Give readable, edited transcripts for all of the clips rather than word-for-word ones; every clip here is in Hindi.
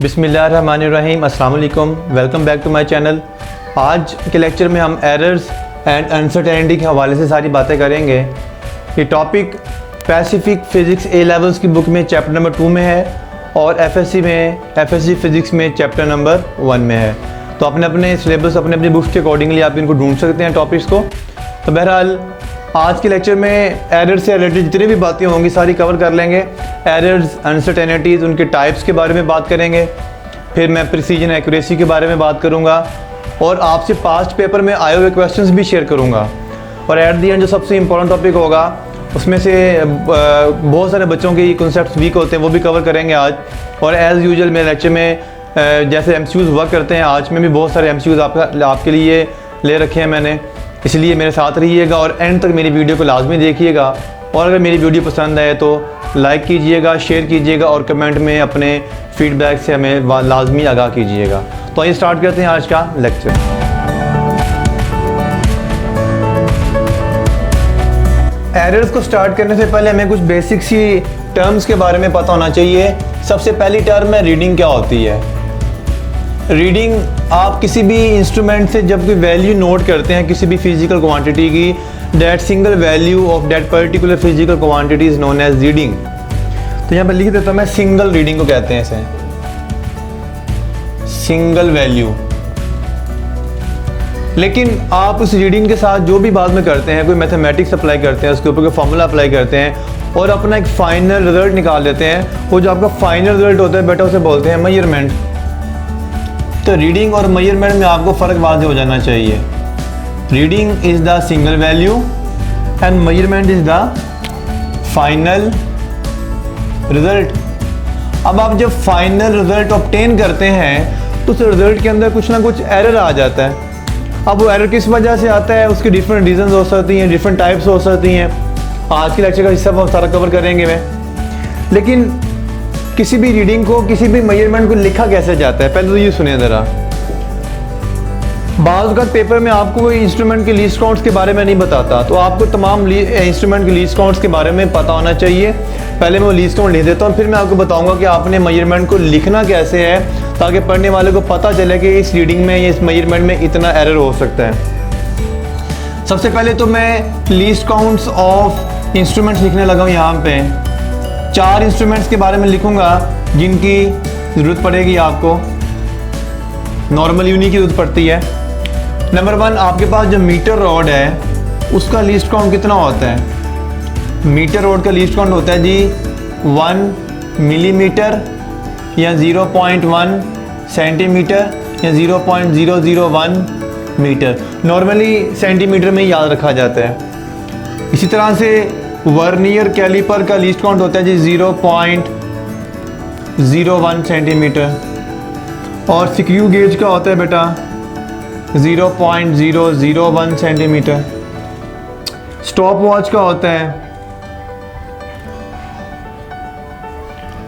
बिस्मिल्लाहिर्रहमानिर्रहीम, अस्सलाम वालेकुम, welcome back to my channel. आज के लेक्चर में हम एरर्स एंड अनसर्टेनिटी के हवाले से सारी बातें करेंगे। ये topic Pacific physics A levels की बुक में चैप्टर नंबर 2 में है और एफएससी फ़िज़िक्स में चैप्टर नंबर 1 में है। तो अपने अपने सिलेबस अपने अपनी बुक्स के अकॉर्डिंगली आप इनको ढूंढ सकते हैं टॉपिक्स को। तो बहरहाल आज के लेक्चर में एरर से रिलेटेड जितनी भी बातें होंगी सारी कवर कर लेंगे। एरर्स, अनसर्टेनिटीज़, उनके टाइप्स के बारे में बात करेंगे। फिर मैं प्रिसीजन एक्यूरेसी के बारे में बात करूंगा और आपसे पास्ट पेपर में आए हुए क्वेश्चंस भी शेयर करूंगा। और एट दी एंड जो सबसे इम्पोर्टेंट टॉपिक होगा उसमें से बहुत सारे बच्चों के कॉन्सेप्ट्स वीक होते हैं, वो भी कवर करेंगे आज। और एज़ यूजुअल मेरे लेक्चर में जैसे MCQs वर्क करते हैं, आज में भी बहुत सारे MCQs आपके लिए ले रखे हैं मैंने, इसलिए मेरे साथ रहिएगा और एंड तक मेरी वीडियो को लाजमी देखिएगा। और अगर मेरी वीडियो पसंद आए तो लाइक कीजिएगा, शेयर कीजिएगा और कमेंट में अपने फीडबैक से हमें लाजमी आगाह कीजिएगा। तो आइए स्टार्ट करते हैं आज का लेक्चर। एरर्स को स्टार्ट करने से पहले हमें कुछ बेसिक सी टर्म्स के बारे में पता होना चाहिए। सबसे पहली टर्म है रीडिंग। क्या होती है रीडिंग? आप किसी भी इंस्ट्रूमेंट से जब कोई वैल्यू नोट करते हैं किसी भी फिजिकल क्वांटिटी की, that single value of that particular physical quantity is known as reading. तो यहाँ पर लिख देता हूँ मैं, सिंगल रीडिंग को कहते हैं, इसे सिंगल वैल्यू। लेकिन आप उस रीडिंग के साथ जो भी बाद में करते हैं, कोई मैथमेटिक्स अप्लाई करते हैं, उसके ऊपर कोई फार्मूला अप्लाई करते हैं और अपना एक फाइनल रिजल्ट निकाल देते हैं। वो जो आपका फाइनल रिजल्ट होता है बेटा, उसे बोलते हैं मेजरमेंट। तो रीडिंग और मेजरमेंट में आपको फ़र्क वाज़ेह हो जाना चाहिए। Reading is the single value and measurement is the final result. अब आप जब फाइनल रिजल्ट ऑब्टेन करते हैं तो उस रिजल्ट के अंदर कुछ ना कुछ एरर आ जाता है। अब वो एरर किस वजह से आता है, उसकी डिफरेंट रीजंस हो सकती हैं, डिफरेंट टाइप्स हो सकती हैं। आज के लेक्चर का हिस्सा हम सारा कवर करेंगे मैं। लेकिन किसी भी रीडिंग को, किसी भी मेजरमेंट को लिखा कैसे जाता है, पहले तो ये सुनिए ज़रा। बाज़ का पेपर में आपको कोई इंस्ट्रूमेंट के लीस्ट काउंट्स के बारे में नहीं बताता, तो आपको तमाम इंस्ट्रूमेंट के लीस्ट काउंट्स के बारे में पता होना चाहिए। पहले मैं वो लीस्ट काउंट लिख देता हूँ, फिर मैं आपको बताऊंगा कि आपने मेजरमेंट को लिखना कैसे है, ताकि पढ़ने वाले को पता चले कि इस रीडिंग में या इस मेजरमेंट में इतना एरर हो सकता है। सबसे पहले तो मैं लीस्ट काउंट्स ऑफ इंस्ट्रूमेंट्स लिखने लगा हूँ। यहाँ पे 4 इंस्ट्रूमेंट्स के बारे में लिखूंगा जिनकी ज़रूरत पड़ेगी आपको, नॉर्मली उन्हीं की ज़रूरत पड़ती है। नंबर 1, आपके पास जो मीटर रॉड है उसका लीस्ट काउंट कितना होता है? मीटर रॉड का लीस्ट काउंट होता है जी 1 मिलीमीटर या 0.1 सेंटीमीटर या 0.001 मीटर। नॉर्मली सेंटीमीटर में ही याद रखा जाता है। इसी तरह से वर्नियर कैलिपर का लीस्ट काउंट होता है जी 0.01 सेंटीमीटर और स्क्रू गेज का होता है बेटा 0.001 सेंटीमीटर। स्टॉप वॉच का होता है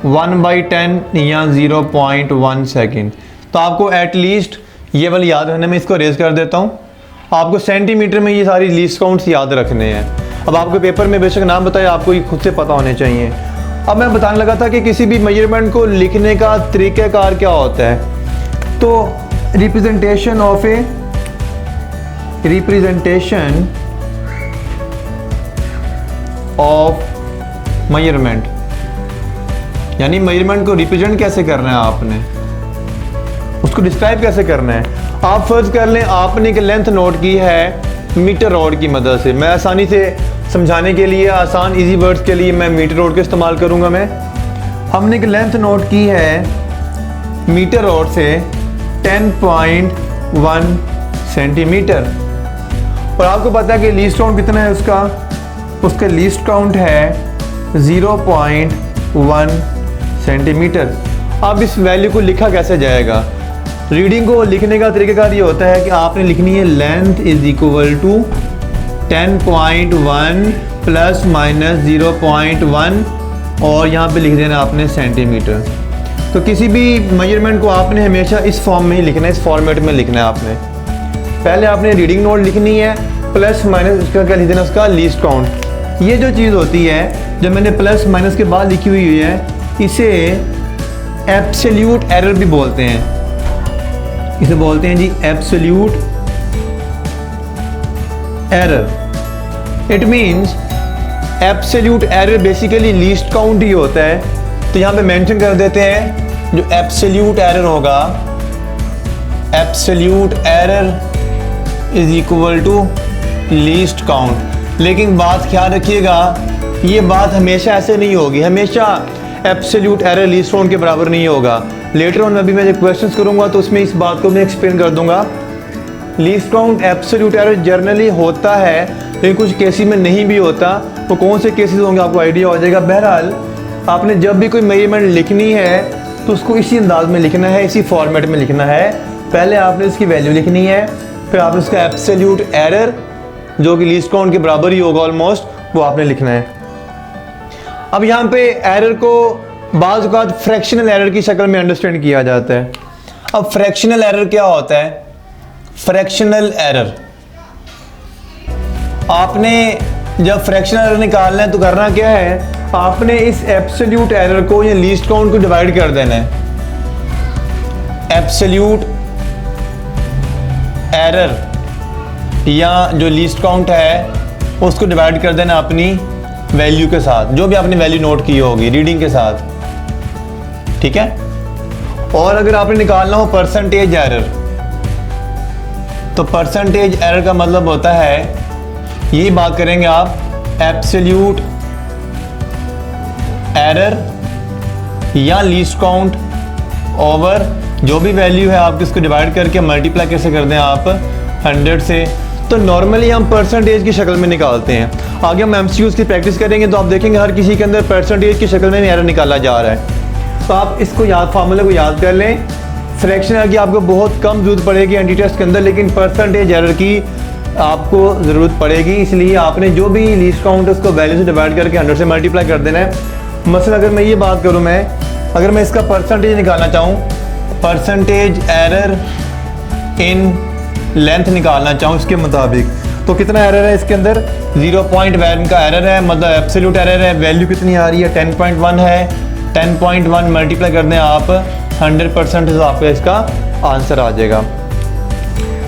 1/10 या 0.1 सेकेंड। तो आपको एटलीस्ट ये वाली याद रखने में, इसको रेज कर देता हूँ। आपको सेंटीमीटर में ये सारी लीस्ट काउंट्स याद रखने हैं। अब आपके पेपर में बेशक नाम बताए, आपको ये खुद से पता होने चाहिए। अब मैं बताने लगा था कि किसी भी मेजरमेंट को लिखने का तरीक़ाकार क्या होता है। तो रिप्रेजेंटेशन ऑफ मेजरमेंट, यानी मेजरमेंट को रिप्रेजेंट कैसे करना है, आपने उसको डिस्क्राइब कैसे करना है। आप फर्ज कर लें आपने एक लेंथ नोट की है मीटर रॉड की मदद से। मैं आसानी से समझाने के लिए, आसान इजी वर्ड्स के लिए मैं मीटर रॉड का इस्तेमाल करूंगा। हमने एक लेंथ नोट की है मीटर रॉड से 10.1 सेंटीमीटर और आपको पता है कि लीस्ट काउंट कितना है उसका लीस्ट काउंट है 0.1 सेंटीमीटर। अब इस वैल्यू को लिखा कैसे जाएगा? रीडिंग को लिखने का तरीक़ाकार ये होता है कि आपने लिखनी है length is equal to 10.1 plus minus 0.1 और यहाँ पे लिख देना आपने सेंटीमीटर। तो किसी भी मेजरमेंट को आपने हमेशा इस फॉर्म में ही लिखना है, इस फॉर्मेट में लिखना है आपने। पहले आपने रीडिंग नोट लिखनी है, प्लस माइनस उसका क्या लिख देना, उसका लीस्ट काउंट। ये जो चीज़ होती है, जब मैंने प्लस माइनस के बाद लिखी हुई है, इसे एब्सोल्यूट एरर भी बोलते हैं, इसे बोलते हैं जी absolute error. It means absolute error basically least count ही होता है। तो यहाँ पे मेंशन कर देते हैं जो एब्सोल्यूट एरर होगा, absolute error is equal to least count. लेकिन बात ख्याल रखिएगा, ये बात हमेशा ऐसे नहीं होगी, हमेशा एब्सोल्यूट एरर लीस्ट काउंट के बराबर नहीं होगा। लेटर ऑन अभी मैं जब क्वेश्चंस करूँगा तो उसमें इस बात को मैं एक्सप्लेन कर दूंगा। Least count absolute error generally होता है, लेकिन कुछ केसेस में नहीं भी होता। तो कौन से केसेस होंगे आपको आइडिया हो जाएगा। बहरहाल आपने जब भी कोई मेजरमेंट लिखनी है तो उसको इसी अंदाज में लिखना है, इसी फॉर्मेट में लिखना है। पहले आपने इसकी वैल्यू लिखनी है, फिर आपने इसका एब्सोल्यूट एरर जो कि लीस्ट काउंट के बराबर ही होगा ऑलमोस्ट, वो आपने लिखना है। अब यहाँ पे एरर को बाज़ औक़ात फ्रैक्शनल एरर की शक्ल में अंडरस्टैंड किया जाता है। अब फ्रैक्शनल एरर क्या होता है? फ्रैक्शनल एरर, आपने जब फ्रैक्शनल एरर निकालना है तो करना क्या है, आपने इस एब्सोल्यूट एरर को या लीस्ट काउंट को डिवाइड कर देना है। एब्सोल्यूट एरर या जो लीस्ट काउंट है उसको डिवाइड कर देना अपनी वैल्यू के साथ, जो भी आपने वैल्यू नोट की होगी रीडिंग के साथ, ठीक है। और अगर आपने निकालना हो परसेंटेज एरर, तो परसेंटेज एरर का मतलब होता है, यही बात करेंगे आप, एब्सोल्यूट एरर या लीस्ट काउंट ओवर जो भी वैल्यू है आपकी उसको डिवाइड करके मल्टीप्लाई कैसे कर दें आप 100 से। तो नॉर्मली हम परसेंटेज की शक्ल में निकालते हैं। आगे हम एमसीक्यूज़ की प्रैक्टिस करेंगे तो आप देखेंगे हर किसी के अंदर परसेंटेज की शक्ल में एरर निकाला जा रहा है। तो आप इसको फार्मूले को याद कर लें। फ्रैक्शन एरर की आपको बहुत कम जरूरत पड़ेगी एंटी टेस्ट के अंदर, लेकिन परसेंटेज एरर की आपको ज़रूरत पड़ेगी। इसलिए आपने जो भी लीस्ट काउंट है उसको वैल्यू से डिवाइड करके 100 से मल्टीप्लाई कर देना है। मसलन अगर मैं ये बात करूँ, अगर मैं इसका परसेंटेज निकालना चाहूँ, परसेंटेज एरर इन लेंथ निकालना चाहूँ इसके मुताबिक, तो कितना एरर है इसके अंदर? 0.1 का एरर है, मतलब एब्सोल्यूट एरर है। वैल्यू कितनी आ रही है? 10.1 है। 10.1 मल्टीप्लाई कर दें आप 100% से आपका इसका आंसर आ जाएगा।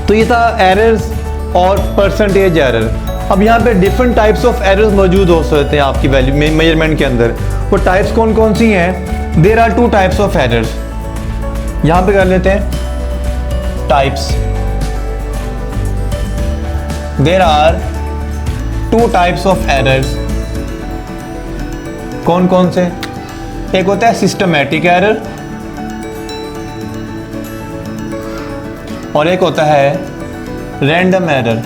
तो ये था एरर्स और परसेंटेज एरर। अब यहाँ पे डिफरेंट टाइप्स ऑफ एरर्स मौजूद हो सकते हैं आपकी वैल्यू मेजरमेंट के अंदर। वो टाइप्स कौन कौन सी हैं? There are 2 types of errors. यहाँ पे कर लेते हैं types. There are 2 types of errors. कौन कौन से? एक होता है सिस्टमैटिक एरर और एक होता है रैंडम एरर।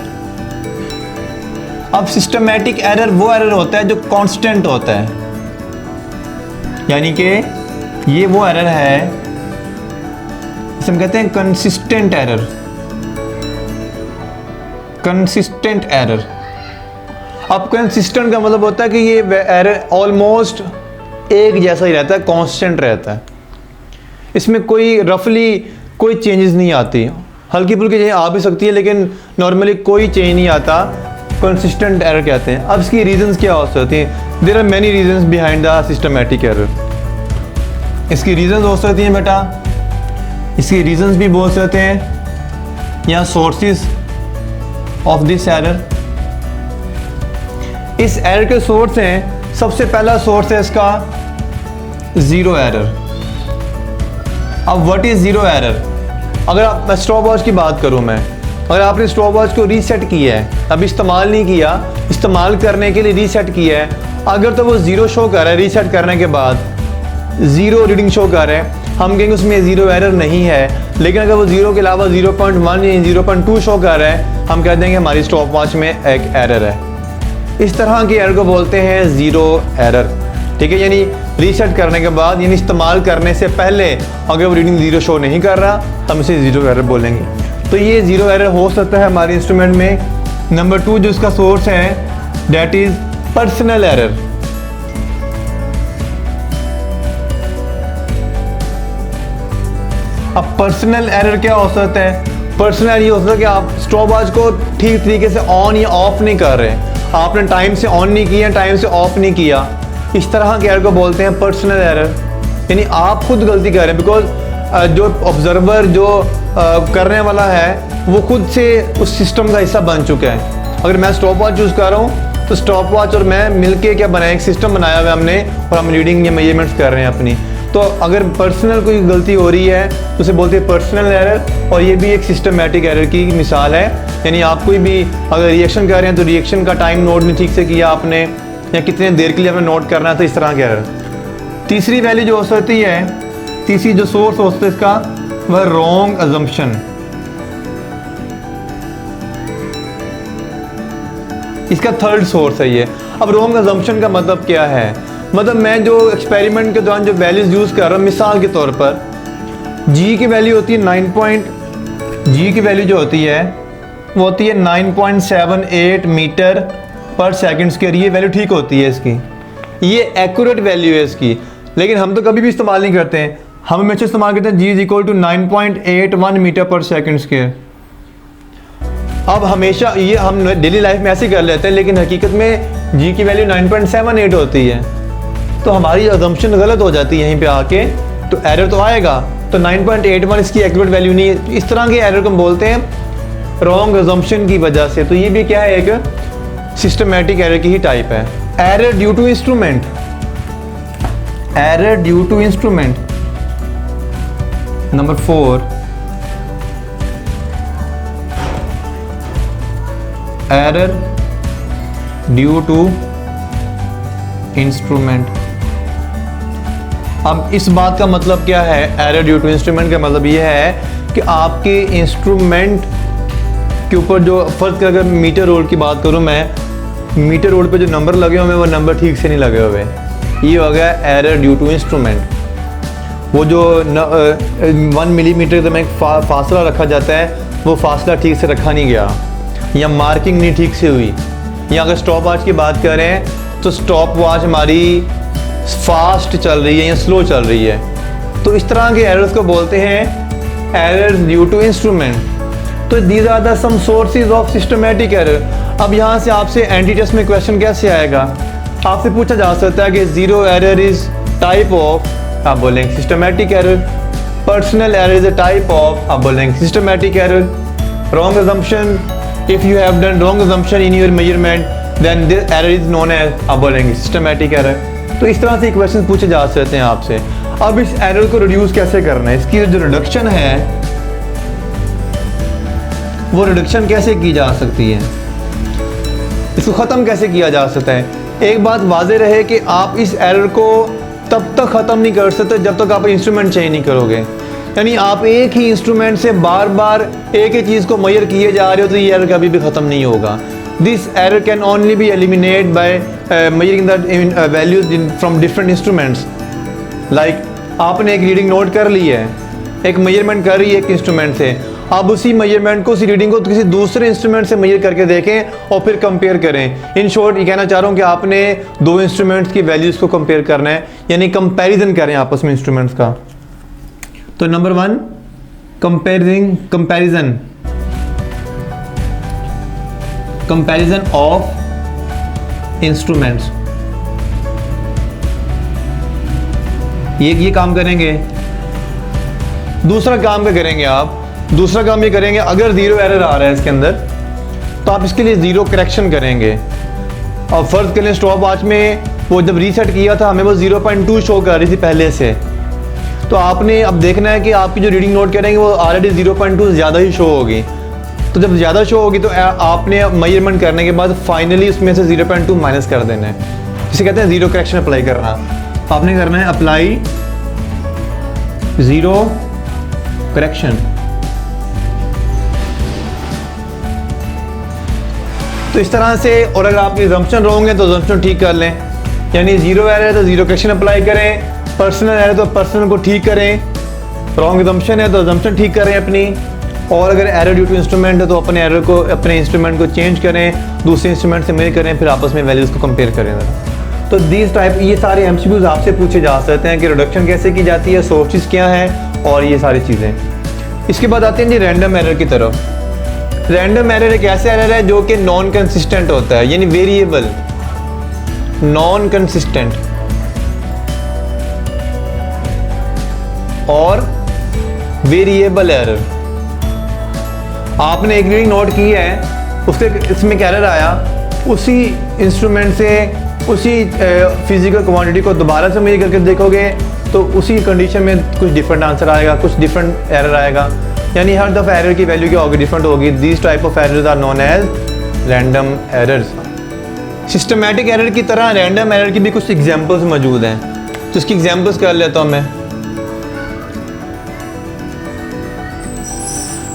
अब सिस्टमैटिक एरर वो एरर होता है जो कांस्टेंट होता है, यानी कि ये वो एरर है जिसे हम कहते हैं कंसिस्टेंट एरर। Consistent error. अब कंसिस्टेंट का मतलब होता है कि ये एरर ऑलमोस्ट एक जैसा ही रहता है, कांस्टेंट रहता है, इसमें कोई रफली कोई चेंजेस नहीं आती। हल्की फुल्की चेंज आ भी सकती है लेकिन नॉर्मली कोई चेंज नहीं आता, कंसिस्टेंट एरर कहते हैं। अब इसकी रीजंस क्या हो सकती हैं? There are many reasons behind the systematic error. इसकी रीजंस हो सकती हैं बेटा, इसकी रीजंस भी बोल सकते हैं या सोर्सेज ऑफ दिस एरर। इस एरर के सोर्स हैं, सबसे पहला सोर्स है इसका ज़ीरो एरर। अब व्हाट इज़ ज़ीरो एरर? अगर आप स्टॉप वॉच की बात करूं मैं, अगर आपने स्टॉप वॉच को रीसेट किया है, अब इस्तेमाल नहीं किया, इस्तेमाल करने के लिए रीसेट किया है, अगर तो वो ज़ीरो शो कर रहा है, रीसेट करने के बाद ज़ीरो रीडिंग शो कर रहे हैं, हम कहेंगे उसमें ज़ीरो एरर नहीं है। लेकिन अगर वो ज़ीरो के अलावा 0.1 या 0.2 शो कर रहा है, हम कह देंगे हमारी स्टॉप वॉच में एक एरर है। इस तरह की एरर को बोलते हैं ज़ीरो एरर, ठीक है। यानी रीसेट करने के बाद, यानी इस्तेमाल करने से पहले अगर वो रीडिंग ज़ीरो शो नहीं कर रहा, हम इसे ज़ीरो एरर बोलेंगे। तो ये ज़ीरो एरर हो सकता है हमारे इंस्ट्रूमेंट में। नंबर 2 जो इसका सोर्स है डेट इज़ पर्सनल एरर। अब पर्सनल एरर क्या हो सकता है? पर्सनल एरर ये हो सकता है कि आप स्टॉप वॉच को ठीक तरीके से ऑन या ऑफ नहीं कर रहे, आपने टाइम से ऑन नहीं किया, टाइम से ऑफ नहीं किया, इस तरह के एरर को बोलते हैं पर्सनल एरर। यानी आप खुद गलती कर रहे हैं, बिकॉज जो ऑब्जर्वर जो करने वाला है वो खुद से उस सिस्टम का हिस्सा बन चुका है। अगर मैं स्टॉप वॉच यूज़ कर रहा हूँ तो स्टॉप वॉच और मैं मिलके क्या बनाया, एक सिस्टम बनाया हुआ है हमने, और हम रीडिंग या मेजरमेंट्स कर रहे हैं अपनी। तो अगर पर्सनल कोई गलती हो रही है तो उसे बोलते हैं पर्सनल एरर, और ये भी एक सिस्टमेटिक एरर की मिसाल है। यानी आप कोई भी अगर रिएक्शन कर रहे हैं तो रिएक्शन का टाइम नोट नहीं ठीक से किया आपने, या कितने देर के लिए हमें नोट करना है, तो इस तरह के एरर। तीसरी वैल्यू जो हो सकती है, तीसरी जो सोर्स हो सकता है इसका, वह रॉन्ग अजम्पशन। इसका थर्ड सोर्स है ये। अब रॉन्ग अजम्पशन का मतलब क्या है? मतलब मैं जो एक्सपेरिमेंट के दौरान जो वैल्यूज यूज़ कर रहा हूँ, मिसाल के तौर पर जी की वैल्यू होती है 9 की वैल्यू जो होती है वो होती है 9.78 मीटर पर सेकंड स्क्वायर। ये वैल्यू ठीक होती है इसकी, ये एक्यूरेट वैल्यू है इसकी, लेकिन हम तो कभी भी इस्तेमाल नहीं करते हैं। हम हमेशा इस्तेमाल करते हैं जी इज इक्वल टू 9.81 मीटर पर सेकंड स्क्वायर। अब हमेशा ये हम डेली लाइफ में ऐसे कर लेते हैं, लेकिन हकीकत में जी की वैल्यू 9.78 होती है, तो हमारी अजम्पशन गलत हो जाती है यहीं पे आके, तो एरर तो आएगा। तो 9.81 इसकी एक्यूरेट वैल्यू नहीं है। इस तरह के एरर को हम बोलते हैं रॉन्ग अजम्पशन की वजह से। तो ये भी क्या है, एक सिस्टमेटिक एरर की ही टाइप है। Error due to instrument, error due to instrument number 4, error due to instrument. अब इस बात का मतलब क्या है, एरर ड्यू टू इंस्ट्रूमेंट का मतलब ये है कि आपके इंस्ट्रूमेंट के ऊपर जो फर्ज कर, अगर मीटर रोड की बात करूं मैं, मीटर रोड पे जो नंबर लगे हुए हैं वो नंबर ठीक से नहीं लगे हुए, ये हो गया एरर ड्यू टू इंस्ट्रूमेंट। वो जो 1 मिलीमीटर में एक फासला रखा जाता है, वो फासला ठीक से रखा नहीं गया, या मार्किंग नहीं ठीक से हुई। या अगर स्टॉप वॉच की बात करें तो स्टॉप वॉच हमारी फास्ट चल रही है या स्लो चल रही है। तो इस तरह के एरर्स को बोलते हैं एरर्स ड्यू टू इंस्ट्रूमेंट। तो these are the some sources of systematic error. अब यहाँ से आपसे एंटी टेस्ट में क्वेश्चन कैसे आएगा, आपसे पूछा जा सकता है कि zero error is type of, आप बोलेंगे systematic error. Personal error is a type of, आप बोलेंगे systematic error. Wrong assumption, if you have done wrong assumption in your measurement then this error is known as, आप बोलेंगे सिस्टमेटिक एरर। तो इस तरह से क्वेश्चन पूछे जा सकते हैं आपसे। अब इस एरर को रिड्यूस कैसे करना है, इसकी जो रिडक्शन है वो रिडक्शन कैसे की जा सकती है, इसको ख़त्म कैसे किया जा सकता है। एक बात वाज़ेह रहे कि आप इस एरर को तब तक ख़त्म नहीं कर सकते जब तक आप इंस्ट्रूमेंट चेंज नहीं करोगे। यानी आप एक ही इंस्ट्रूमेंट से बार बार एक ही चीज़ को मेजर किए जा रहे हो तो ये एरर कभी भी ख़त्म नहीं होगा। This error can only be eliminate by measuring the values from different instruments. Like आपने एक रीडिंग नोट कर ली है, एक मेजरमेंट कर रही है एक इंस्ट्रूमेंट से, आप उसी मेजरमेंट को, उसी रीडिंग को किसी दूसरे इंस्ट्रूमेंट से मेजर करके देखें और फिर कंपेयर करें। इन शॉर्ट ये कहना चाह रहा हूँ कि आपने दो इंस्ट्रूमेंट्स की वैल्यूज़ को कंपेयर करना है, यानी कंपैरिजन करें आपस में इंस्ट्रूमेंट्स का। तो नंबर 1 कंपैरिजन ऑफ इंस्ट्रूमेंट्स। ये काम करेंगे। दूसरा काम क्या करेंगे आप, दूसरा काम ये करेंगे, अगर जीरो एरर आ रहा है इसके अंदर तो आप इसके लिए जीरो करेक्शन करेंगे। और फर्ज करें स्टॉप वॉच में वो जब रीसेट किया था हमें वो 0.2 शो कर रही थी पहले से, तो आपने अब देखना है कि आपकी जो रीडिंग नोट करेंगे वो ऑलरेडी 0.2 ज़्यादा ही शो होगी। तो जब ज़्यादा शो होगी तो आपने मेजरमेंट करने के बाद फाइनली उसमें से 0.2 माइनस कर देना है, जिसे कहते हैं जीरो करेक्शन अप्लाई करना। आपने करना है अप्लाई जीरो करेक्शन। तो इस तरह से, और अगर आपकी अजम्पशन रॉन्ग है तो अजम्पशन ठीक कर लें, यानी जीरो एरर है तो जीरो करेक्शन अप्लाई करें, पर्सनल एरर है तो पर्सनल को ठीक करें, रॉन्ग अजम्पशन है तो अजम्पशन ठीक करें अपनी, और अगर एरर ड्यू टू इंस्ट्रूमेंट है तो अपने एरर को, अपने इंस्ट्रूमेंट को चेंज करें, दूसरे इंस्ट्रूमेंट से मेजर करें, फिर आपस में वैल्यूज़ को कंपेयर करें। तो दिस टाइप ये सारे एमसीक्यूज आपसे पूछे जा सकते हैं कि रिडक्शन कैसे की जाती है, सोर्सेज क्या है और ये सारी चीज़ें। इसके बाद आते हैं जी रैंडम एरर की तरफ। रैंडम एरर एक ऐसा एरर है जो कि नॉन कंसिस्टेंट होता है, यानी वेरिएबल, नॉन कंसिस्टेंट। और वेरिएबल एरर। आपने एक रीडिंग नोट की है, उसके इसमें एक एरर आया, उसी इंस्ट्रूमेंट से उसी फिजिकल क्वांटिटी को दोबारा से मेजर करके देखोगे तो उसी कंडीशन में कुछ डिफरेंट आंसर आएगा, कुछ डिफरेंट एरर आएगा। यानी हर दफ़ा एरर की वैल्यू क्या होगी, डिफरेंट होगी। These type of errors are known as random errors. Systematic error की तरह रैंडम एरर की भी कुछ एग्जांपल्स मौजूद हैं, तो इसकी एग्जांपल्स कर लेता हूँ मैं।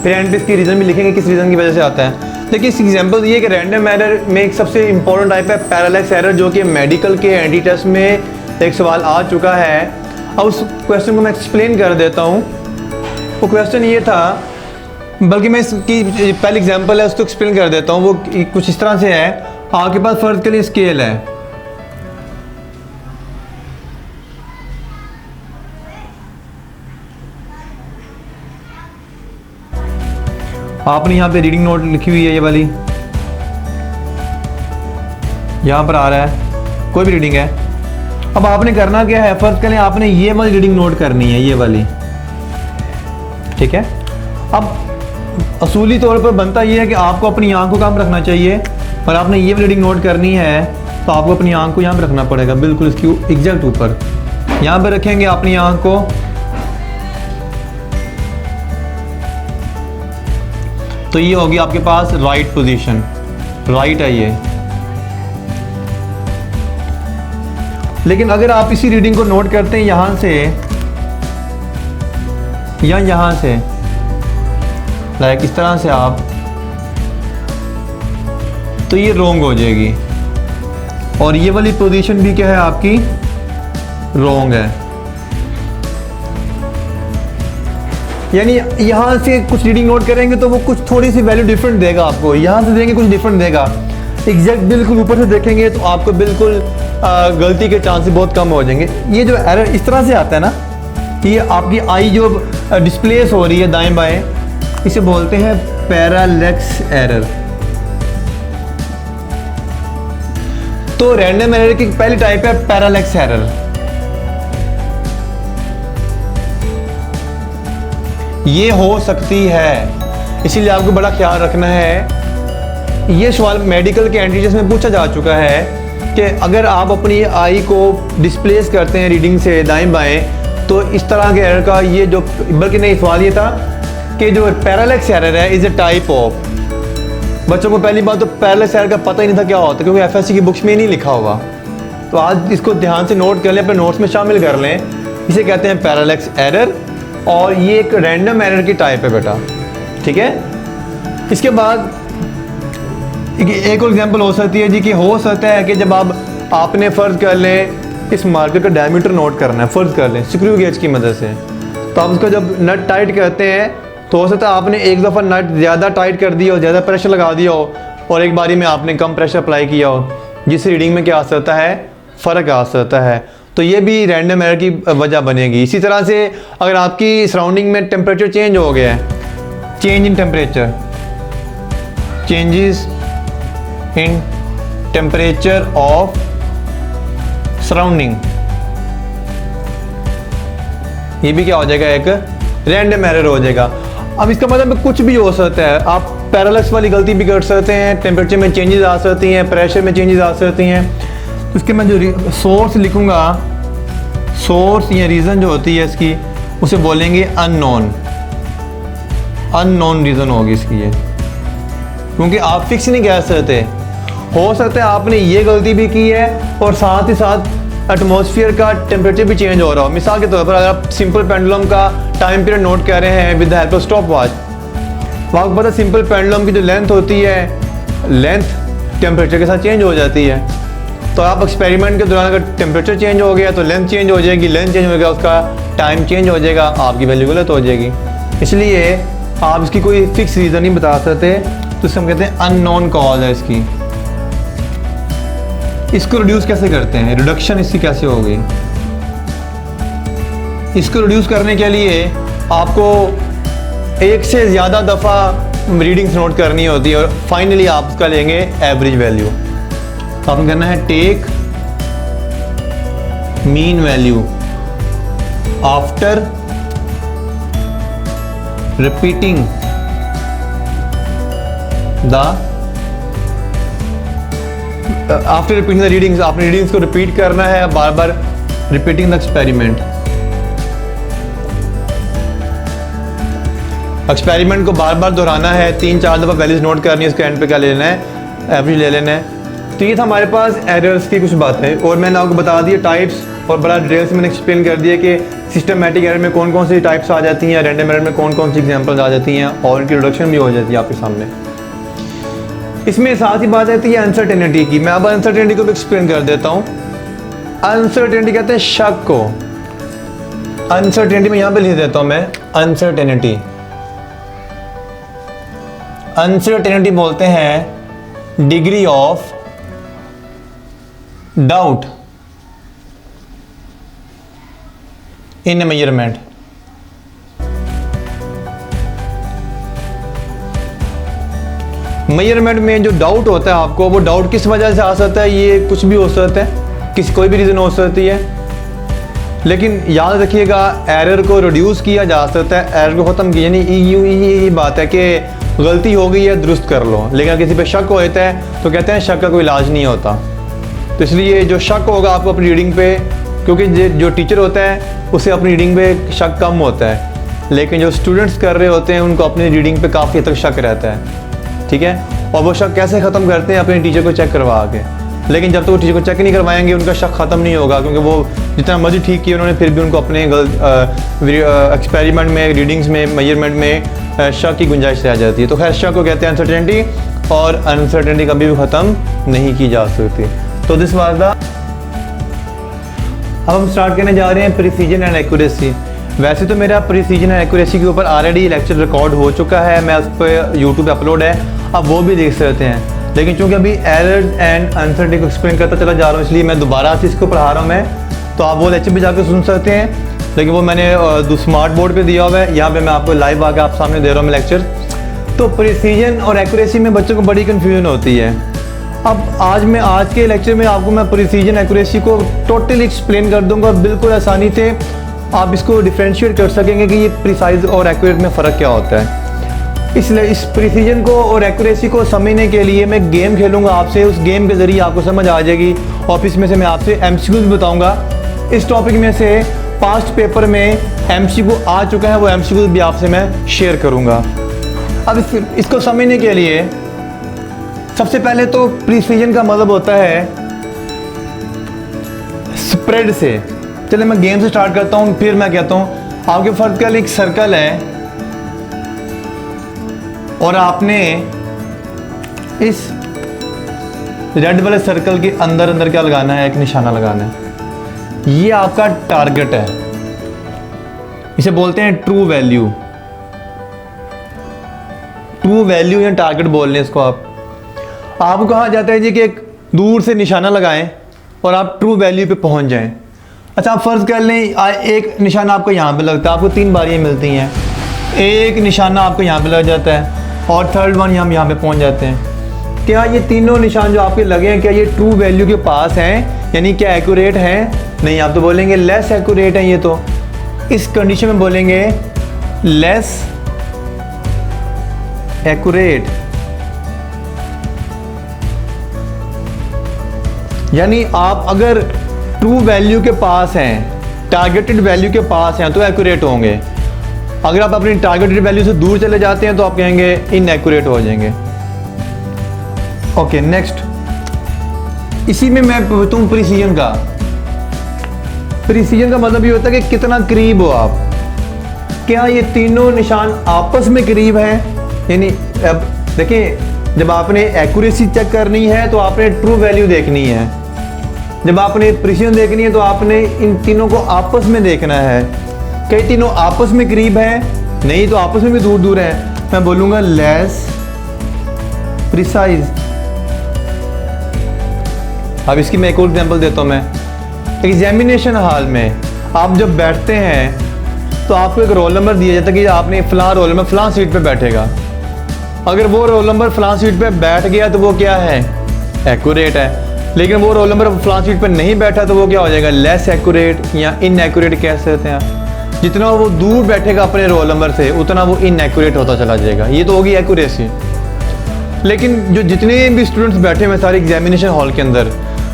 फिर एंड पे इसकी रीज़न भी लिखेंगे किस रीज़न की वजह से आता है। देखिए इस एग्जांपल ये कि रैंडम एरर में एक सबसे इंपॉर्टेंट टाइप है पैरेलैक्स एरर, जो कि मेडिकल के एंटी टेस्ट में एक सवाल आ चुका है। अब उस क्वेश्चन को मैं एक्सप्लेन कर देता हूँ। वो क्वेश्चन ये था, बल्कि मैं इसकी पहली एग्जांपल है उसको एक्सप्लेन कर देता हूँ। वो कुछ इस तरह से है, आपके पास फर्ज के लिए स्केल है, आपने यहाँ पे रीडिंग नोट लिखी हुई है, ये वाली यहाँ पर आ रहा है, कोई भी रीडिंग है। अब आपने करना क्या है, फर्ज करें आपने ये वाली रीडिंग नोट करनी है, ये वाली, ठीक है। अब असूली तौर पर बनता ये है कि आपको अपनी आंख को कम रखना चाहिए, और आपने ये वाली रीडिंग नोट करनी है तो आपको अपनी आंख को यहाँ पर रखना पड़ेगा, बिल्कुल इसकी एग्जैक्ट ऊपर। यहाँ पर रखेंगे अपनी आंख को, तो ये होगी आपके पास राइट पोजीशन, राइट है ये। लेकिन अगर आप इसी रीडिंग को नोट करते हैं यहाँ से या यहाँ से, लाइक इस तरह से आप, तो ये रॉन्ग हो जाएगी, और ये वाली पोजीशन भी क्या है आपकी, रॉन्ग है। यानी यहाँ से कुछ रीडिंग नोट करेंगे तो वो कुछ थोड़ी सी वैल्यू डिफरेंट देगा आपको, यहाँ से देंगे कुछ डिफरेंट देगा। एग्जैक्ट बिल्कुल ऊपर से देखेंगे तो आपको बिल्कुल गलती के चांसेस बहुत कम हो जाएंगे। ये जो एरर इस तरह से आता है ना, ये आपकी आई जो डिस्प्लेस हो रही है दाएं बाएं, इसे बोलते हैं पैरालैक्स एरर। तो रैंडम एरर की पहली टाइप है पैरालैक्स एरर। ये हो सकती है, इसीलिए आपको बड़ा ख्याल रखना है। ये सवाल मेडिकल के एंट्री टेस्ट में पूछा जा चुका है कि अगर आप अपनी आई को डिस्प्लेस करते हैं रीडिंग से दाएं बाएं, तो इस तरह के एरर का ये जो, बल्कि नहीं, सवाल ये था कि जो पैरालैक्स एरर है इज़ अ टाइप ऑफ। बच्चों को पहली बात तो पैरालैक्स एरर का पता ही नहीं था क्या होता है, क्योंकि एफएससी की बुक्स में नहीं लिखा हुआ। तो आज इसको ध्यान से नोट कर लें, अपने नोट्स में शामिल कर लें। इसे कहते हैं पैरालैक्स एरर, और ये एक रैंडम एरर की टाइप है बेटा, ठीक है। इसके बाद एक और एग्जांपल हो सकती है जी, कि हो सकता है कि जब आपने फ़र्ज कर लें इस मार्कर का डायमीटर नोट करना है, फ़र्ज कर लें स्क्रू गेज की मदद से, तो आप उसका जब नट टाइट करते हैं तो हो सकता है आपने एक दफ़ा नट ज़्यादा टाइट कर दिया हो, ज़्यादा प्रेशर लगा दिया हो, और एक बारी में आपने कम प्रेशर अप्लाई किया हो, जिस रीडिंग में क्या आ सकता है, फ़र्क आ सकता है। तो ये भी रैंडम एरर की वजह बनेगी। इसी तरह से अगर आपकी सराउंडिंग में टेम्परेचर चेंज हो गया है, change in temperature, changes in temperature of surrounding, ये भी क्या हो जाएगा, एक रैंडम एरर हो जाएगा। अब इसका मतलब कुछ भी हो सकता है, आप पैरालैक्स वाली गलती भी कर सकते हैं, टेम्परेचर में चेंजेस आ सकती हैं, प्रेशर में चेंजेस आ सकती हैं। उसके मैं जो सोर्स लिखूँगा, सोर्स या रीज़न जो होती है इसकी, उसे बोलेंगे अननोन, अननोन रीज़न होगी इसकी ये, क्योंकि आप फिक्स नहीं कह सकते। हो सकता है आपने ये गलती भी की है और साथ ही साथ एटमॉस्फेयर का टेम्परेचर भी चेंज हो रहा हो। मिसाल के तौर पर अगर आप सिंपल पेंडुलम का टाइम पीरियड नोट कर रहे हैं with the help of stop watch, आपको पता है सिंपल पेंडुलम की जो लेंथ होती है, लेंथ टेम्परेचर के साथ चेंज हो जाती है। तो आप एक्सपेरिमेंट के दौरान अगर टेम्परेचर चेंज हो गया तो लेंथ चेंज हो जाएगी, लेंथ चेंज हो गया उसका टाइम चेंज हो जाएगा, आपकी वैल्यू गलत हो जाएगी। इसलिए आप इसकी कोई फिक्स रीज़न नहीं बता सकते, तो इसको हम कहते हैं अननोन कॉज है इसकी। इसको रिड्यूस कैसे करते हैं, रिडक्शन इसकी कैसे होगी? इसको रिड्यूस करने के लिए आपको एक से ज़्यादा दफ़ा रीडिंग्स नोट करनी होती है, और फाइनली आप उसका लेंगे एवरेज वैल्यू। तो आपने करना है take mean value after repeating the after repeating the readings, आपने रीडिंग्स को रिपीट करना है बार बार, रिपीटिंग द एक्सपेरिमेंट, एक्सपेरिमेंट को बार बार दोहराना है, 3-4 दफ़ा वैल्यूज नोट करनी है, उसके एंड पे क्या ले लेना है, एवरेज ले लेना है। तो ये था हमारे पास एरर्स की कुछ बातें, और मैंने आपको बता दिया टाइप्स, और बड़ा डिटेल से मैंने एक्सप्लेन कर दिया कि सिस्टमेटिक एरर में कौन कौन सी टाइप्स आ जाती हैं, रैंडम एरर में कौन कौन सी एग्जांपल्स आ जाती हैं, और उनकी रिडक्शन भी हो जाती है आपके सामने। इसमें साथ ही बात आती है अनसर्टेनिटी की। मैं अब अनसर्टेनिटी को भी एक्सप्लेन कर देता हूँ। अनसर्टेनिटी कहते हैं शक को। अनसर्टेनिटी में यहाँ पे लिख देता हूँ मैं, अनसर्टेनिटी। अनसर्टेनिटी बोलते हैं degree of doubt in A measurement. Measurement में जो डाउट होता है आपको, वो डाउट किस वजह से आ सकता है, ये कुछ भी हो सकता है, कोई भी रीज़न हो सकती है, लेकिन याद रखिएगा एरर को रिड्यूस किया जा सकता है, एरर को ख़त्म किया, यानी ये बात है कि गलती हो गई है दुरुस्त कर लो। लेकिन अगर किसी पे शक होता है तो कहते हैं शक का कोई इलाज नहीं होता। तो इसलिए जो शक होगा आपको अपनी रीडिंग पे, क्योंकि जो टीचर होता है उसे अपनी रीडिंग पे शक कम होता है, लेकिन जो स्टूडेंट्स कर रहे होते हैं उनको अपनी रीडिंग पे काफ़ी हद तक शक रहता है, ठीक है। और वो शक कैसे ख़त्म करते हैं, अपने टीचर को चेक करवा के। लेकिन जब तक वो टीचर को चेक नहीं करवाएंगे उनका शक ख़त्म नहीं होगा, क्योंकि वो जितना मर्जी ठीक किया उन्होंने, फिर भी उनको अपने एक्सपेरिमेंट में, रीडिंग्स में, मेजरमेंट में शक की गुंजाइश रह जाती है। तो खैर शक को कहते हैं अनसर्टेनिटी, और अनसर्टेनिटी कभी भी ख़त्म नहीं की जा सकती। तो दिस वाज द, अब हम स्टार्ट करने जा रहे हैं प्रिसीजन एंड एक्यूरेसी। वैसे तो मेरा प्रिसीजन एंड एक्यूरेसी के ऊपर ऑलरेडी लेक्चर रिकॉर्ड हो चुका है, मैं उस पर यूट्यूब पे अपलोड है, आप वो भी देख सकते हैं। लेकिन चूंकि अभी एरर्स एंड अनसर्टेनिटी को एक्सप्लेन करता चला जा रहा हूँ, इसलिए मैं दोबारा से इसको पढ़ा रहा हूँ मैं, तो आप वो लेक्चर भी जाकर सुन सकते हैं। लेकिन वो मैंने स्मार्ट बोर्ड पे दिया हुआ है, यहाँ पे मैं आपको लाइव आके आप सामने दे रहा हूँ मैं लेक्चर। तो प्रिसीजन और एक्यूरेसी में बच्चों को बड़ी कन्फ्यूजन होती है। अब आज के लेक्चर में आपको मैं प्रिसीजन एक्यूरेसी को टोटली एक्सप्लेन कर दूंगा, बिल्कुल आसानी से आप इसको डिफ्रेंशिएट कर सकेंगे कि ये प्रिसाइज और एक्यूरेट में फ़र्क क्या होता है। इसलिए इस प्रिसीजन को और एक्यूरेसी को समझने के लिए मैं गेम खेलूंगा आपसे, उस गेम के ज़रिए आपको समझ आ जाएगी। और इसमें से मैं आपसे एमसीक्यूज़ बताऊंगा। इस टॉपिक में से पास्ट पेपर में एमसीक्यू आ चुका है, वो एमसीक्यूज़ भी आपसे मैं शेयर करूंगा। अब इसको समझने के लिए सबसे पहले तो प्रिसीजन का मतलब होता है स्प्रेड से। चलिए मैं गेम से स्टार्ट करता हूँ, फिर मैं कहता हूँ आपके फर्ज का एक सर्कल है और आपने इस रेड वाले सर्कल के अंदर अंदर क्या लगाना है, एक निशाना लगाना है। ये आपका टारगेट है, इसे बोलते हैं ट्रू वैल्यू। ट्रू वैल्यू या टारगेट बोल लें इसको। आपको कहा जाता है जी कि एक दूर से निशाना लगाएं और आप ट्रू वैल्यू पे पहुंच जाएं। अच्छा आप फ़र्ज़ कर लें एक निशाना आपको यहाँ पे लगता है, आपको 3 बारियाँ मिलती हैं, एक निशाना आपको यहाँ पे लग जाता है और थर्ड वन हम यहाँ पे पहुँच जाते हैं। क्या ये तीनों निशान जो आपके लगे हैं क्या ये ट्रू वैल्यू के पास हैं, यानी क्या एक्यूरेट हैं? नहीं, आप तो बोलेंगे लेस एक्यूरेट हैं ये। तो इस कंडीशन में बोलेंगे लेस एक्यूरेट, यानी आप अगर ट्रू वैल्यू के पास हैं, टारगेटेड वैल्यू के पास हैं तो एक्यूरेट होंगे। अगर आप अपनी टारगेटेड वैल्यू से दूर चले जाते हैं तो आप कहेंगे इनएक्यूरेट हो जाएंगे। ओके नेक्स्ट, इसी में मैं पूछता हूँ प्रिसीजन का। प्रिसीजन का मतलब ये होता है कि कितना करीब हो आप, क्या ये तीनों निशान आपस में करीब हैं। यानी अब देखिए, जब आपने एक्यूरेसी चेक करनी है तो आपने ट्रू वैल्यू देखनी है, जब आपने प्रिसीजन देखनी है तो आपने इन तीनों को आपस में देखना है। कई तीनों आपस में करीब हैं, नहीं तो आपस में भी दूर दूर हैं। मैं बोलूँगा लेस प्रिसाइज। अब इसकी मैं एक और एग्जांपल देता हूँ। मैं एग्जामिनेशन हॉल में आप जब बैठते हैं तो आपको एक रोल नंबर दिया जाता है कि आपने फ़लाँ रोल नंबर फ़लाँ सीट पे बैठेगा। अगर वो रोल नंबर फ़लाँ सीट पे बैठ गया तो वो क्या है, एक्यूरेट है। लेकिन वो रोल नंबर फ़लाँ सीट पे नहीं बैठा तो वो क्या हो जाएगा, लेस एक्यूरेट या इनएक्यूरेट कह सकते हैं। जितना वो दूर बैठेगा अपने रोल नंबर से उतना वो इनएक्यूरेट होता चला जाएगा। ये तो होगी एक्यूरेसी। लेकिन जो जितने भी स्टूडेंट्स बैठे हुए हैं सारे एग्जामिनेशन हॉल के अंदर,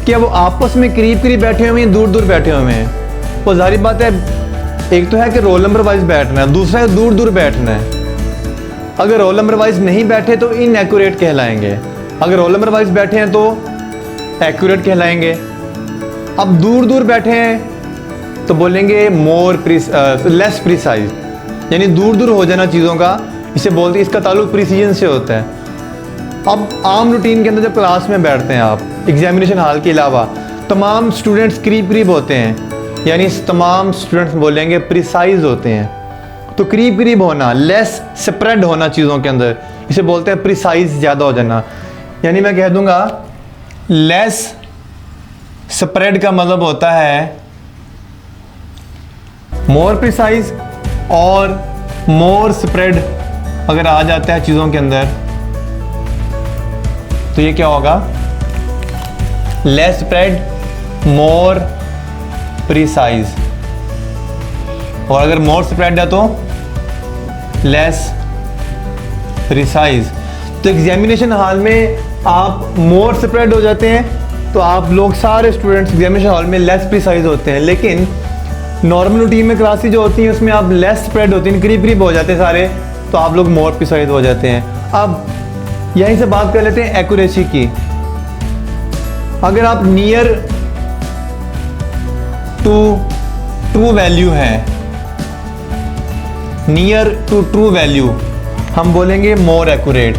क्या वो आपस में करीब करीब बैठे हुए हैं, दूर दूर बैठे हुए हैं? वो जाहिर बात है, एक तो है कि रोल नंबर वाइज बैठना है, दूसरा है दूर दूर बैठना है। अगर रोल नंबर वाइज नहीं बैठे तो इनएक्यूरेट कहलाएंगे, अगर रोल नंबर वाइज बैठे हैं तो एक्यूरेट कहलाएंगे। अब दूर दूर बैठे हैं तो बोलेंगे लेस प्रिसाइज, यानी दूर दूर हो जाना चीज़ों का, इसे बोलते हैं, इसका ताल्लुक प्रिसीजन से होता है। अब आम रूटीन के अंदर जब क्लास में बैठते हैं आप, एग्जामिनेशन हॉल के अलावा तमाम स्टूडेंट्स करीब करीब होते हैं, यानी तमाम स्टूडेंट्स बोलेंगे प्रिसाइज होते हैं। तो करीब करीब होना, लेस स्प्रेड होना चीज़ों के अंदर, इसे बोलते हैं प्रिसाइज, ज़्यादा हो जाना। यानी मैं कह दूंगा लेस स्प्रेड का मतलब होता है मोर प्रिसाइज, और मोर स्प्रेड अगर आ जाता है चीज़ों के अंदर तो ये क्या होगा? Less spread, more precise. और अगर मोर स्प्रेड है तो लेस प्रिसाइज। तो एग्जामिनेशन हॉल में आप मोर स्प्रेड हो जाते हैं तो आप लोग सारे स्टूडेंट्स एग्जामिनेशन हॉल में लेस प्रिसाइज होते हैं। लेकिन नॉर्मल रूटीन में क्लासेस जो होती हैं उसमें आप लेस स्प्रेड होती हैं, करीब करीब हो जाते हैं सारे, तो आप लोग मोर प्रिसाइज हो जाते हैं। अब यहीं से बात कर लेते हैं एक्यूरेसी की। अगर आप नियर टू ट्रू वैल्यू है, नियर टू ट्रू वैल्यू, हम बोलेंगे मोर एक्यूरेट।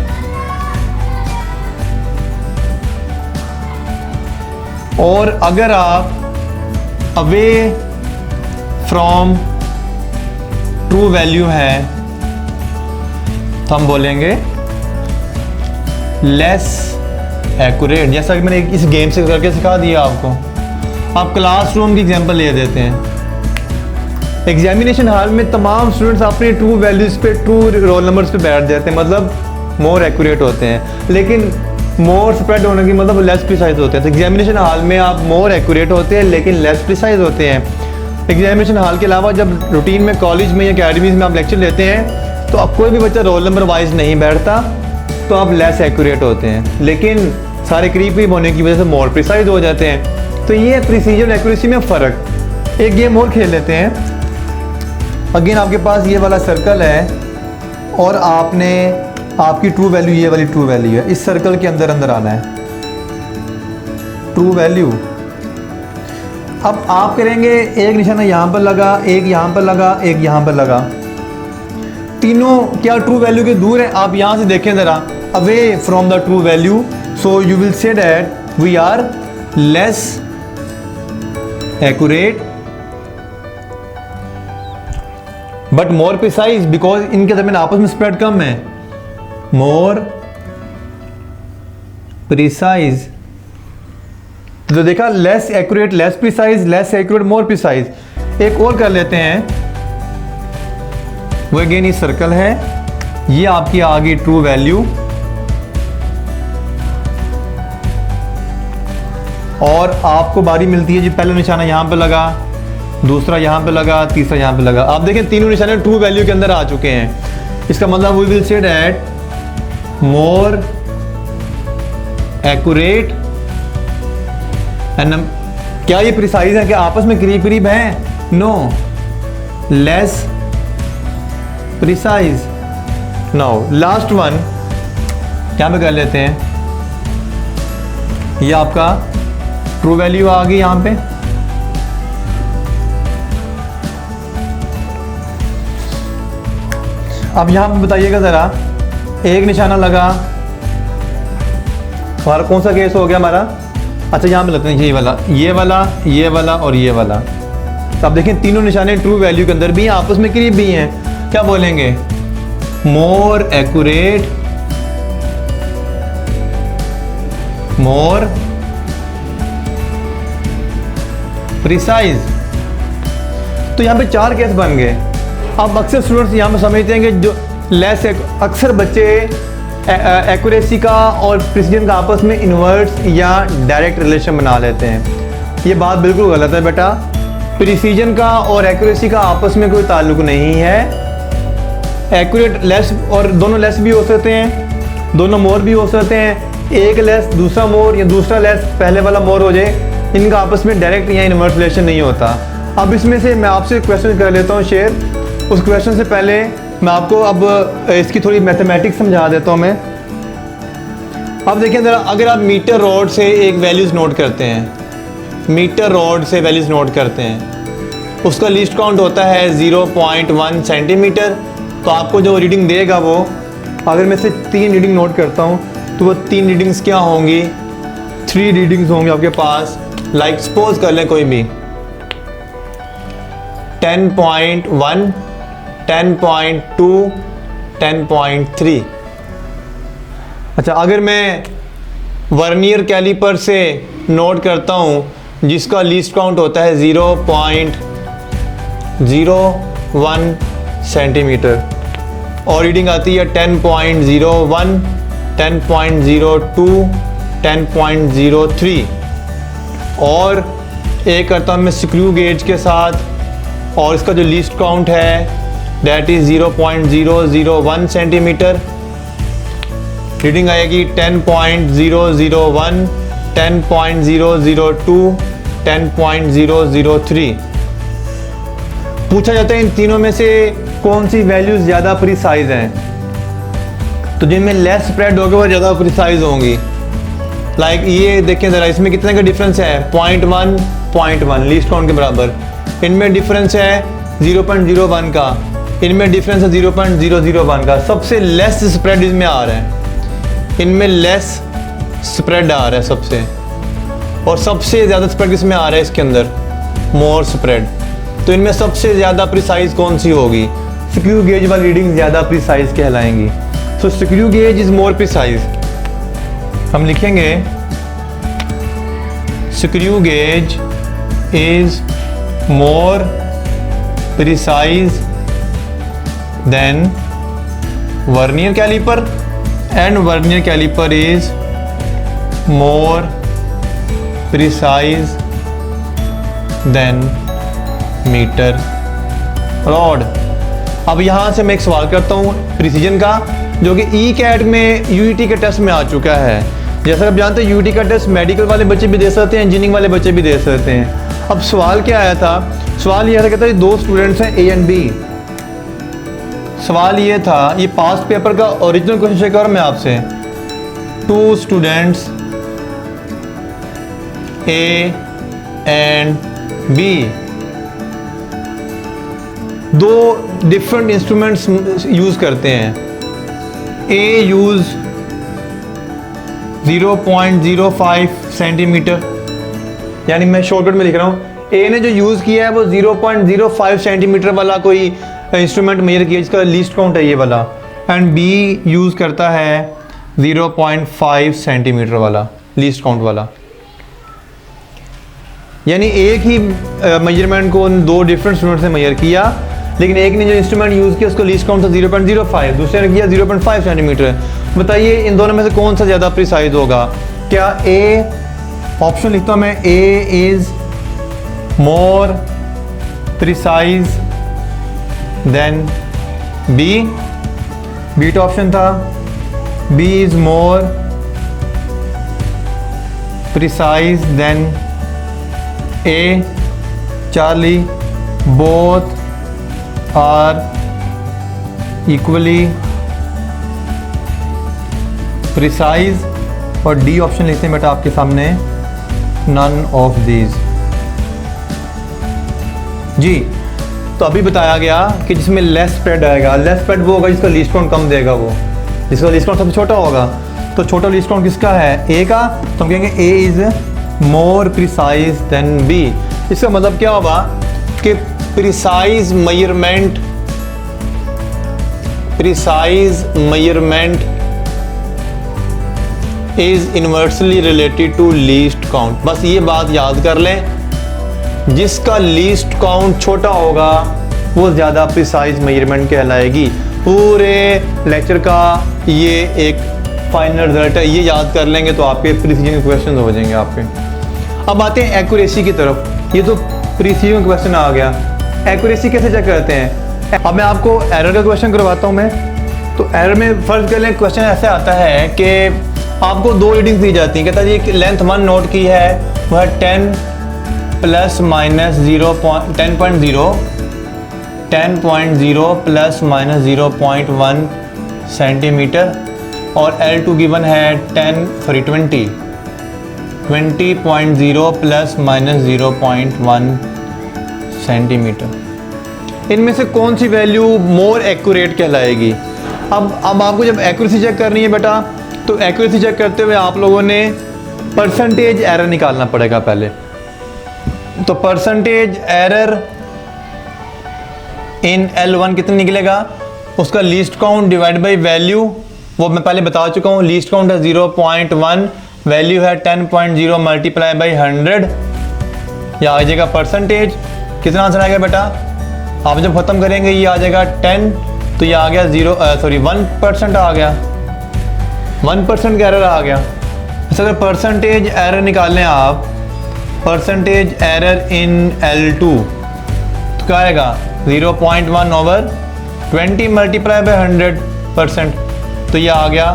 और अगर आप अवे फ्रॉम ट्रू वैल्यू है तो हम बोलेंगे लेस एक्यूरेट। जैसा कि मैंने इस गेम से करके सिखा दिया आपको। आप क्लासरूम की एग्जांपल ले देते हैं। एग्जामिनेशन हॉल में तमाम स्टूडेंट्स अपने ट्रू वैल्यूज़ पे, ट्रू रोल नंबर्स पे बैठ जाते हैं, मतलब मोर एक्यूरेट होते हैं। लेकिन मोर स्प्रेड होने की मतलब लेस प्रिसाइज होते हैं। तो एग्जामिनेशन हॉल में आप मोर एक्यूरेट होते हैं लेकिन लेस प्रिसाइज होते हैं। एग्जामिनेशन हॉल के अलावा जब रूटीन में कॉलेज में या अकेडमीज में आप लेक्चर लेते हैं तो आप कोई भी बच्चा रोल नंबर वाइज नहीं बैठता तो आप लेस एक्यूरेट होते हैं, लेकिन सारे करीब करीब होने की वजह से मोर प्रिसाइज हो जाते हैं। तो ये प्रिसीजन एक्यूरेसी में फ़र्क। एक गेम और खेल लेते हैं। अगेन आपके पास ये वाला सर्कल है और आपने आपकी ट्रू वैल्यू, ये वाली ट्रू वैल्यू है, इस सर्कल के अंदर अंदर आना है ट्रू वैल्यू। अब आप करेंगे एक निशाना यहाँ पर लगा, एक यहाँ पर लगा, एक यहाँ पर लगा, तीनों क्या ट्रू वैल्यू के दूर है? आप यहाँ से देखें ज़रा, away from the true value, so you will say that we are less accurate but more precise, because इनके दरमियान आपस में स्प्रेड कम है। मोर प्रिसाइज, तो देखा less accurate, less precise, less accurate, more precise. एक और कर लेते हैं, वो अगेन इस सर्कल है, ये आपकी आ गई ट्रू वैल्यू और आपको बारी मिलती है जी, पहला निशाना यहाँ पे लगा, दूसरा यहाँ पे लगा, तीसरा यहाँ पे लगा। आप देखें तीनों निशाने ट्रू वैल्यू के अंदर आ चुके हैं। इसका मतलब we will say that more accurate and क्या ये प्रिसाइज है? क्या आपस में करीब करीब हैं? No, less precise. Now last one क्या पे कर लेते हैं, ये आपका ट्रू वैल्यू आ गई यहाँ पे। अब यहाँ पे बताइएगा ज़रा, एक निशाना लगा, हमारा कौन सा केस हो गया हमारा? अच्छा यहाँ पे लगते हैं ये वाला, ये वाला, ये वाला और ये वाला। तो आप देखें तीनों निशाने ट्रू वैल्यू के अंदर भी हैं, आपस में करीब भी हैं। क्या बोलेंगे? More accurate, more precise. तो यहाँ पे चार केस बन गए। अब अक्सर स्टूडेंट्स यहाँ पे समझते हैं कि जो लेस, अक्सर बच्चे एक्यूरेसी का और प्रिसीजन का आपस में इन्वर्स या डायरेक्ट रिलेशन बना लेते हैं। ये बात बिल्कुल गलत है बेटा। प्रिसीजन का और एक्यूरेसी का आपस में कोई ताल्लुक नहीं है। एक्यूरेट लेस और दोनों लेस भी हो सकते हैं, दोनों मोर भी हो सकते हैं। एक लेस दूसरा मोर या दूसरा लेस पहले वाला मोर हो जाए, इनका आपस में डायरेक्ट या इनवर्स रिलेशन नहीं होता। अब इसमें से मैं आपसे क्वेश्चन कर लेता हूँ शेयर। उस क्वेश्चन से पहले मैं आपको अब इसकी थोड़ी मैथमेटिक्स समझा देता हूँ मैं। अब देखिए ज़रा, अगर आप मीटर रॉड से एक वैल्यूज़ नोट करते हैं, मीटर रॉड से वैल्यूज़ नोट करते हैं, उसका लीस्ट काउंट होता है 0.1 सेंटीमीटर। तो आपको जो रीडिंग देगा वो, अगर मैं से 3 रीडिंग नोट करता हूँ तो वो 3 रीडिंग्स क्या होंगी, 3 रीडिंग्स होंगी आपके पास। लाइक सपोज कर लें कोई भी 10.1, 10.2, 10.3। अच्छा, अगर मैं वर्नियर कैलिपर से नोट करता हूँ जिसका लीस्ट काउंट होता है 0.01 सेंटीमीटर और रीडिंग आती है 10.01, 10.02, 10.03। और एक करता हूँ मैं स्क्रू गेज के साथ और इसका जो लीस्ट काउंट है दैट इज़ 0.001 सेंटीमीटर। रीडिंग आएगी 10.001, 10.002, 10.003। पूछा जाता है इन तीनों में से कौन सी वैल्यूज ज़्यादा प्रिसाइज हैं, तो जिनमें लेस स्प्रेड होगा वो ज़्यादा प्रिसाइज होंगी। लाइक ये देखें ज़रा, इसमें कितने का डिफरेंस है, 0.1 लीस्ट काउंट के बराबर। इनमें डिफरेंस है 0.01 का, इनमें डिफरेंस है 0.001 का। सबसे लेस स्प्रेड इसमें आ रहा है, इनमें लेस स्प्रेड आ रहा है सबसे, और सबसे ज़्यादा स्प्रेड इसमें आ रहा है इसके अंदर, मोर स्प्रेड। तो इनमें सबसे ज़्यादा प्रिसाइज कौन सी होगी, स्क्रू गेज वाली रीडिंग ज़्यादा प्रिसाइज कहलाएंगी। So screw gauge is more precise. हम लिखेंगे screw gauge is more precise than vernier calliper and vernier caliper is more precise than meter rod। अब यहाँ से मैं एक सवाल करता हूँ प्रिसीजन का, जो कि ई कैट में यूईटी के टेस्ट में आ चुका है। जैसा आप जानते हैं यूईटी का टेस्ट मेडिकल वाले बच्चे भी दे सकते हैं, इंजीनियरिंग वाले बच्चे भी दे सकते हैं। अब सवाल क्या आया था, सवाल ये कहता है 2 स्टूडेंट्स हैं ए एंड बी। सवाल ये था, ये पास्ट पेपर का ओरिजिनल क्वेश्चन चेक कर मैं आपसे। 2 students A and B, 2 different instruments use करते हैं। ए यूज 0.05 सेंटीमीटर, यानी मैं शॉर्टकट में लिख रहा हूँ, ए ने जो यूज़ किया है वो 0.05 सेंटीमीटर वाला कोई इंस्ट्रूमेंट मेजर किया जिसका लीस्ट काउंट है ये वाला, एंड बी यूज़ करता है 0.5 सेंटीमीटर वाला लीस्ट काउंट वाला। यानी एक ही मेजरमेंट को 2 डिफरेंट इंस्ट्रूमेंट से मेजर किया, लेकिन एक ने जो इंस्ट्रूमेंट यूज़ किया उसका लीस्ट काउंट था 0.05, दूसरे ने किया 0.5 सेंटीमीटर। बताइए इन दोनों में से कौन सा ज़्यादा प्रिसाइज होगा। क्या ए, ऑप्शन लिखता हूँ मैं, A is more precise than B. B तो ऑप्शन था, B is more precise than A. Charlie, both are equally precise. और डी ऑप्शन लिखते हैं बेटा आपके सामने, नन ऑफ दीज। जी, तो अभी बताया गया कि जिसमें लेस स्प्रेड आएगा, लेस स्प्रेड वो होगा जिसका लीस्ट काउंट कम देगा, वो जिसका लीस्ट काउंट सबसे छोटा होगा। तो छोटा लीस्ट काउंट किसका है, ए का, तो हम कहेंगे A is more precise than B. इसका मतलब क्या होगा कि precise measurement is inversely related to least count. बस ये बात याद कर लें, जिसका लीस्ट काउंट छोटा होगा वो ज़्यादा प्रिसाइज मेजरमेंट कहलाएगी। पूरे लेक्चर का ये एक फाइनल रिजल्ट है, ये याद कर लेंगे तो आपके प्रिसीजन के क्वेश्चन हो जाएंगे आपके। अब आते हैं एक्यूरेसी की तरफ। ये तो प्रीसीजन क्वेश्चन आ गया। एक्यूरेसी कैसे चेक करते हैं? अब मैं आपको एरर का क्वेश्चन करवाता हूँ मैं। तो एरर में फर्ज कर लें क्वेश्चन ऐसे आता है कि आपको दो रीडिंग्स दी जाती हैं। कहता है जी लेंथ 1 नोट की है, वह 10 plus minus 10.0 plus minus 0.1 centimetre, और L2 गिवन है 20.0 प्लस माइनस 0.1 सेंटीमीटर। इनमें से कौन सी वैल्यू मोर एक्यूरेट कहलाएगी? अब आपको जब एक्यूरेसी चेक करनी है बेटा, तो एक्यूरेसी चेक करते हुए आप लोगों ने परसेंटेज एरर निकालना पड़ेगा पहले। तो परसेंटेज एरर इन L1 कितना निकलेगा? उसका least count divide by value, वो मैं पहले बता चुका हूँ। लीस्ट काउंट है 0.1, वैल्यू है 10.0 मल्टीप्लाई बाई 100, या आ जाएगा परसेंटेज। कितना आंसर आएगा बेटा? आप जब ख़त्म करेंगे ये आ जाएगा 10, तो ये आ गया 1% आ गया, 1% का एरर आ गया। तो अगर परसेंटेज एरर निकालें आप, परसेंटेज एरर इन L2, तो क्या आएगा? 0.1 ओवर 20 मल्टीप्लाई बाई 100%, तो ये आ गया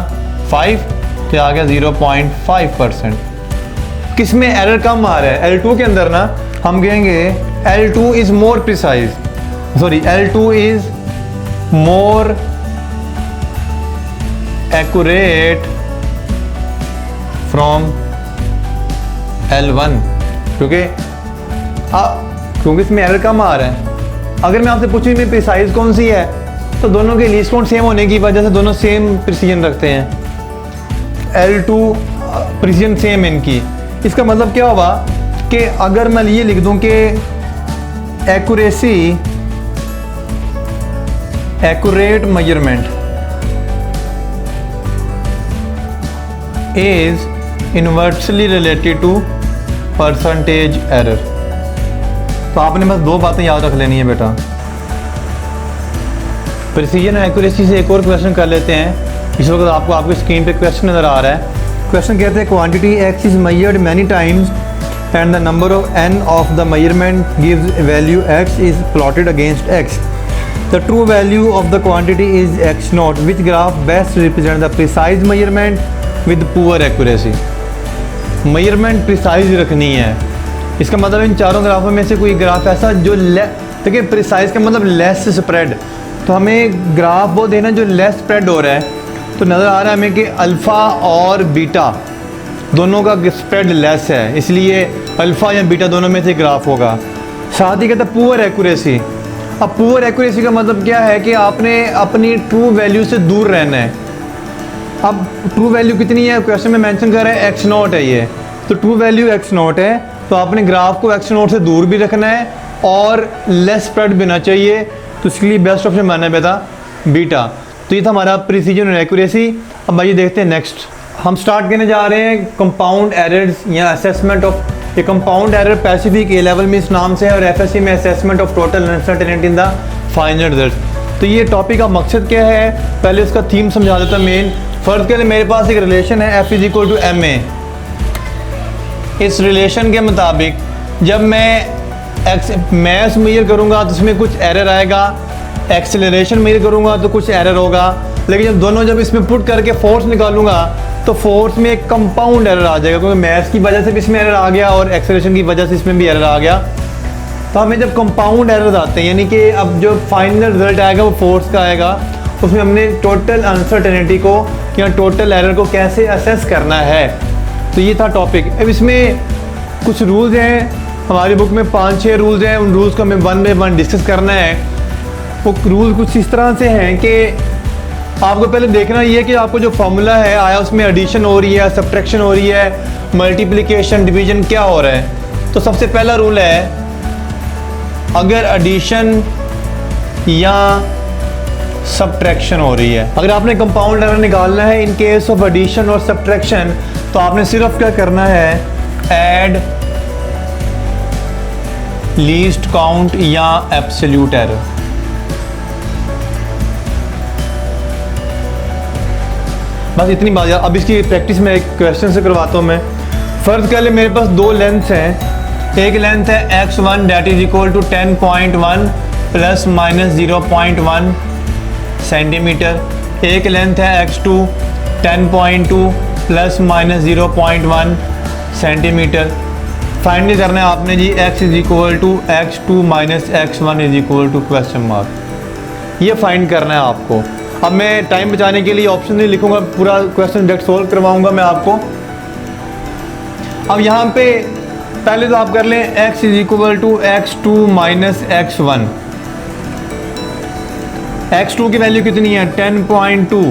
5, तो ये आ गया 0.5%। किस में एरर कम आ रहा है? L2 के अंदर ना हम कहेंगे L2 is more precise, L2 is more accurate from L1, क्योंकि इसमें एरर कम आ रहा है। अगर मैं आपसे पूछूं में प्रिसाइज कौन सी है, तो दोनों के लीस्ट काउंट सेम होने की वजह से दोनों सेम प्रिसीजन रखते हैं। L2 प्रिसीजन सेम इनकी। इसका मतलब क्या होगा कि अगर मैं ये लिख दूं कि accurate measurement is inversely related to percentage error. तो आपने बस दो बातें याद रख लेनी है बेटा। प्रिसीजन और एक्यूरेसी से एक और क्वेश्चन कर लेते हैं। इस वक्त आपको आपकी स्क्रीन पे क्वेश्चन नज़र आ रहा है। क्वेश्चन कहते हैं quantity x is measured many times and the number of n of the measurement gives value x is plotted against x। The true value of the quantity is x not, which graph best represent the precise measurement with poor accuracy. Measurement precise रखनी है, इसका मतलब इन चारों ग्राफों में से कोई ग्राफ ऐसा जो देखिए प्रिसाइज का मतलब लेस स्प्रेड, तो हमें ग्राफ वो देना जो लेस स्प्रेड हो रहा है। तो नज़र आ रहा है हमें कि अल्फ़ा और बीटा दोनों का स्प्रेड लेस है, इसलिए अल्फ़ा या बीटा दोनों में से ग्राफ होगा। साथ ही कहता है पुअर एक्यूरेसी। अब पुअर एक्यूरेसी का मतलब क्या है कि आपने अपनी ट्रू वैल्यू से दूर रहना है। अब ट्रू वैल्यू कितनी है? क्वेश्चन में मेंशन कर रहा है x नॉट है ये, तो ट्रू वैल्यू x नॉट है, तो आपने ग्राफ को x नॉट से दूर भी रखना है और लेस स्प्रेड भी होना चाहिए। तो इसके लिए बेस्ट ऑप्शन माना बेटा बीटा। तो ये था हमारा प्रिसीजन और एक्यूरेसी। अब आइए देखते हैं नेक्स्ट। हम स्टार्ट करने जा रहे हैं कंपाउंड एरर्स या असेसमेंट ऑफ। ये कंपाउंड एरर पैसिफिक ए लेवल में इस नाम से है, और एफएससी में assessment of total uncertainty in the final result. तो ये टॉपिक का मकसद क्या है, पहले इसका थीम समझा देता मेन। फर्ज के लिए मेरे पास एक रिलेशन है F = ma। इस रिलेशन के मुताबिक जब मैं मैस मेजर करूँगा तो उसमें कुछ एरर आएगा, एक्सेलरेशन मेजर करूँगा तो कुछ एरर होगा, लेकिन जब इसमें पुट करके फोर्स निकालूंगा तो फोर्स में एक कंपाउंड एरर आ जाएगा, क्योंकि मैथ्स की वजह से भी इसमें एरर आ गया और एक्सेलरेशन की वजह से इसमें भी एरर आ गया। तो हमें जब कंपाउंड एरर्स आते हैं, यानी कि अब जो फाइनल रिजल्ट आएगा वो फोर्स का आएगा, उसमें हमने टोटल अनसर्टेनिटी को या टोटल एरर को कैसे असेस करना है। तो ये था टॉपिक। अब इसमें कुछ रूल्स हैं, हमारी बुक में 5-6 रूल्स हैं, उन रूल्स को हमें 1 बाय 1 डिस्कस करना है। वो रूल कुछ इस तरह से हैं कि आपको पहले देखना ये है कि आपको जो फॉर्मूला है आया उसमें एडिशन हो रही है, सब्ट्रैक्शन हो रही है, मल्टीप्लिकेशन, डिवीजन क्या हो रहा है। तो सबसे पहला रूल है, अगर एडिशन या सब्ट्रैक्शन हो रही है, अगर आपने कंपाउंड एरर निकालना है इन केस ऑफ एडिशन और सब्ट्रैक्शन, तो आपने सिर्फ क्या करना है, ऐड लीस्ट काउंट या एब्सोल्यूट एरर। बस इतनी बात यार। अब इसकी प्रैक्टिस में एक क्वेश्चन से करवाता हूँ मैं। फ़र्ज़ कर ले मेरे पास 2 लेंथ्स हैं एक लेंथ है x1 that is equal to 10.1 plus minus 0.1 centimetre. एक लेंथ है x2 10.2 plus minus 0.1 centimetre. Find करना है आपने जी x is equal to x2 minus x1 is equal to question mark. ये फाइंड करना है आपको। अब मैं टाइम बचाने के लिए ऑप्शन नहीं लिखूंगा, पूरा क्वेश्चन डायरेक्ट सोल्व करवाऊंगा मैं आपको। अब यहाँ पे पहले तो आप कर लें x is equal to x2 minus x1। x2 की वैल्यू कितनी है 10.2।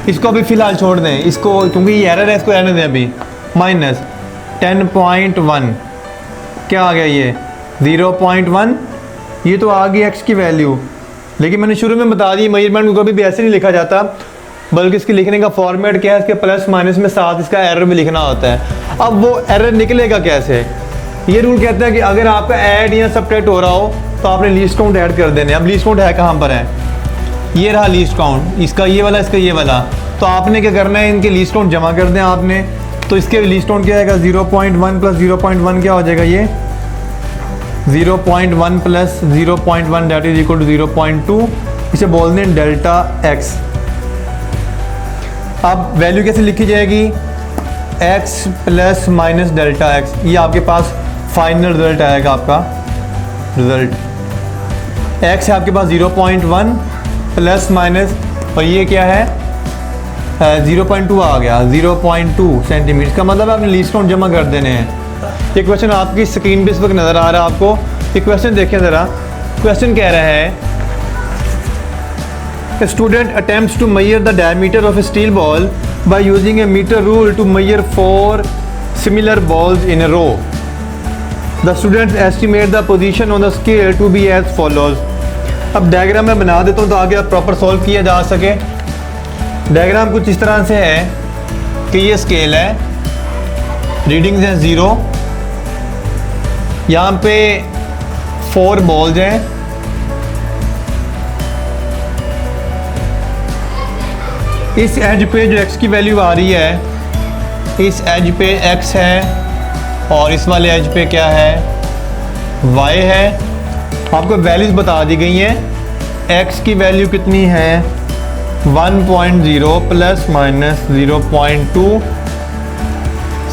इसको अभी फ़िलहाल छोड़ दें इसको, क्योंकि ये एरर है, इसको रहने दें अभी। माइनस 10.1 क्या आ गया ये 0.1। ये तो आ गई x की वैल्यू, लेकिन मैंने शुरू में बता दी मेजरमेंट को कभी भी ऐसे नहीं लिखा जाता, बल्कि इसके लिखने का फॉर्मेट क्या है, इसके प्लस माइनस में साथ इसका एरर भी लिखना होता है। अब वो एरर निकलेगा कैसे? ये रूल कहता है कि अगर आपका ऐड या सबट्रैक्ट हो रहा हो तो आपने लीस्ट काउंट ऐड कर देने। अब लीस्ट काउंट है कहाँ पर है? ये रहा लीस्ट काउंट, इसका ये वाला, इसका ये वाला। तो आपने क्या करना है, इनके लीस्ट काउंट जमा कर दें आपने। तो इसके लीस्ट काउंट क्या आएगा 0.1 प्लस 0.1 क्या हो जाएगा ये 0.1 plus 0.1 that is equal to 0.2। इसे बोल दें डेल्टा x। अब वैल्यू कैसे लिखी जाएगी x plus minus delta x। ये आपके पास फाइनल रिजल्ट आएगा, आपका रिजल्ट x है आपके पास 0.1 प्लस माइनस, और ये क्या है 0.2 आ गया 0.2 सेंटीमीटर। इसका मतलब आपने लीस्ट काउंट जमा कर देने हैं। ये क्वेश्चन आपकी स्क्रीन पे इस वक्त नज़र आ रहा है आपको। ये क्वेश्चन देखें ज़रा। क्वेश्चन कह रहा है A student attempts to measure the diameter of a steel ball by using a meter rule to measure 4 similar balls in a row. The students estimate the position on the scale to be as follows. अब डायग्राम मैं बना देता हूँ तो आगे प्रॉपर सॉल्व किया जा सके। डायग्राम कुछ इस तरह से है कि ये स्केल है, रीडिंग्स हैं 0, यहाँ पे 4 बॉल्स हैं, इस एज पे जो x की वैल्यू आ रही है, इस एज पे x है और इस वाले एज पे क्या है y है। आपको वैल्यूज बता दी गई हैं। x की वैल्यू कितनी है 1.0 प्लस माइनस 0.2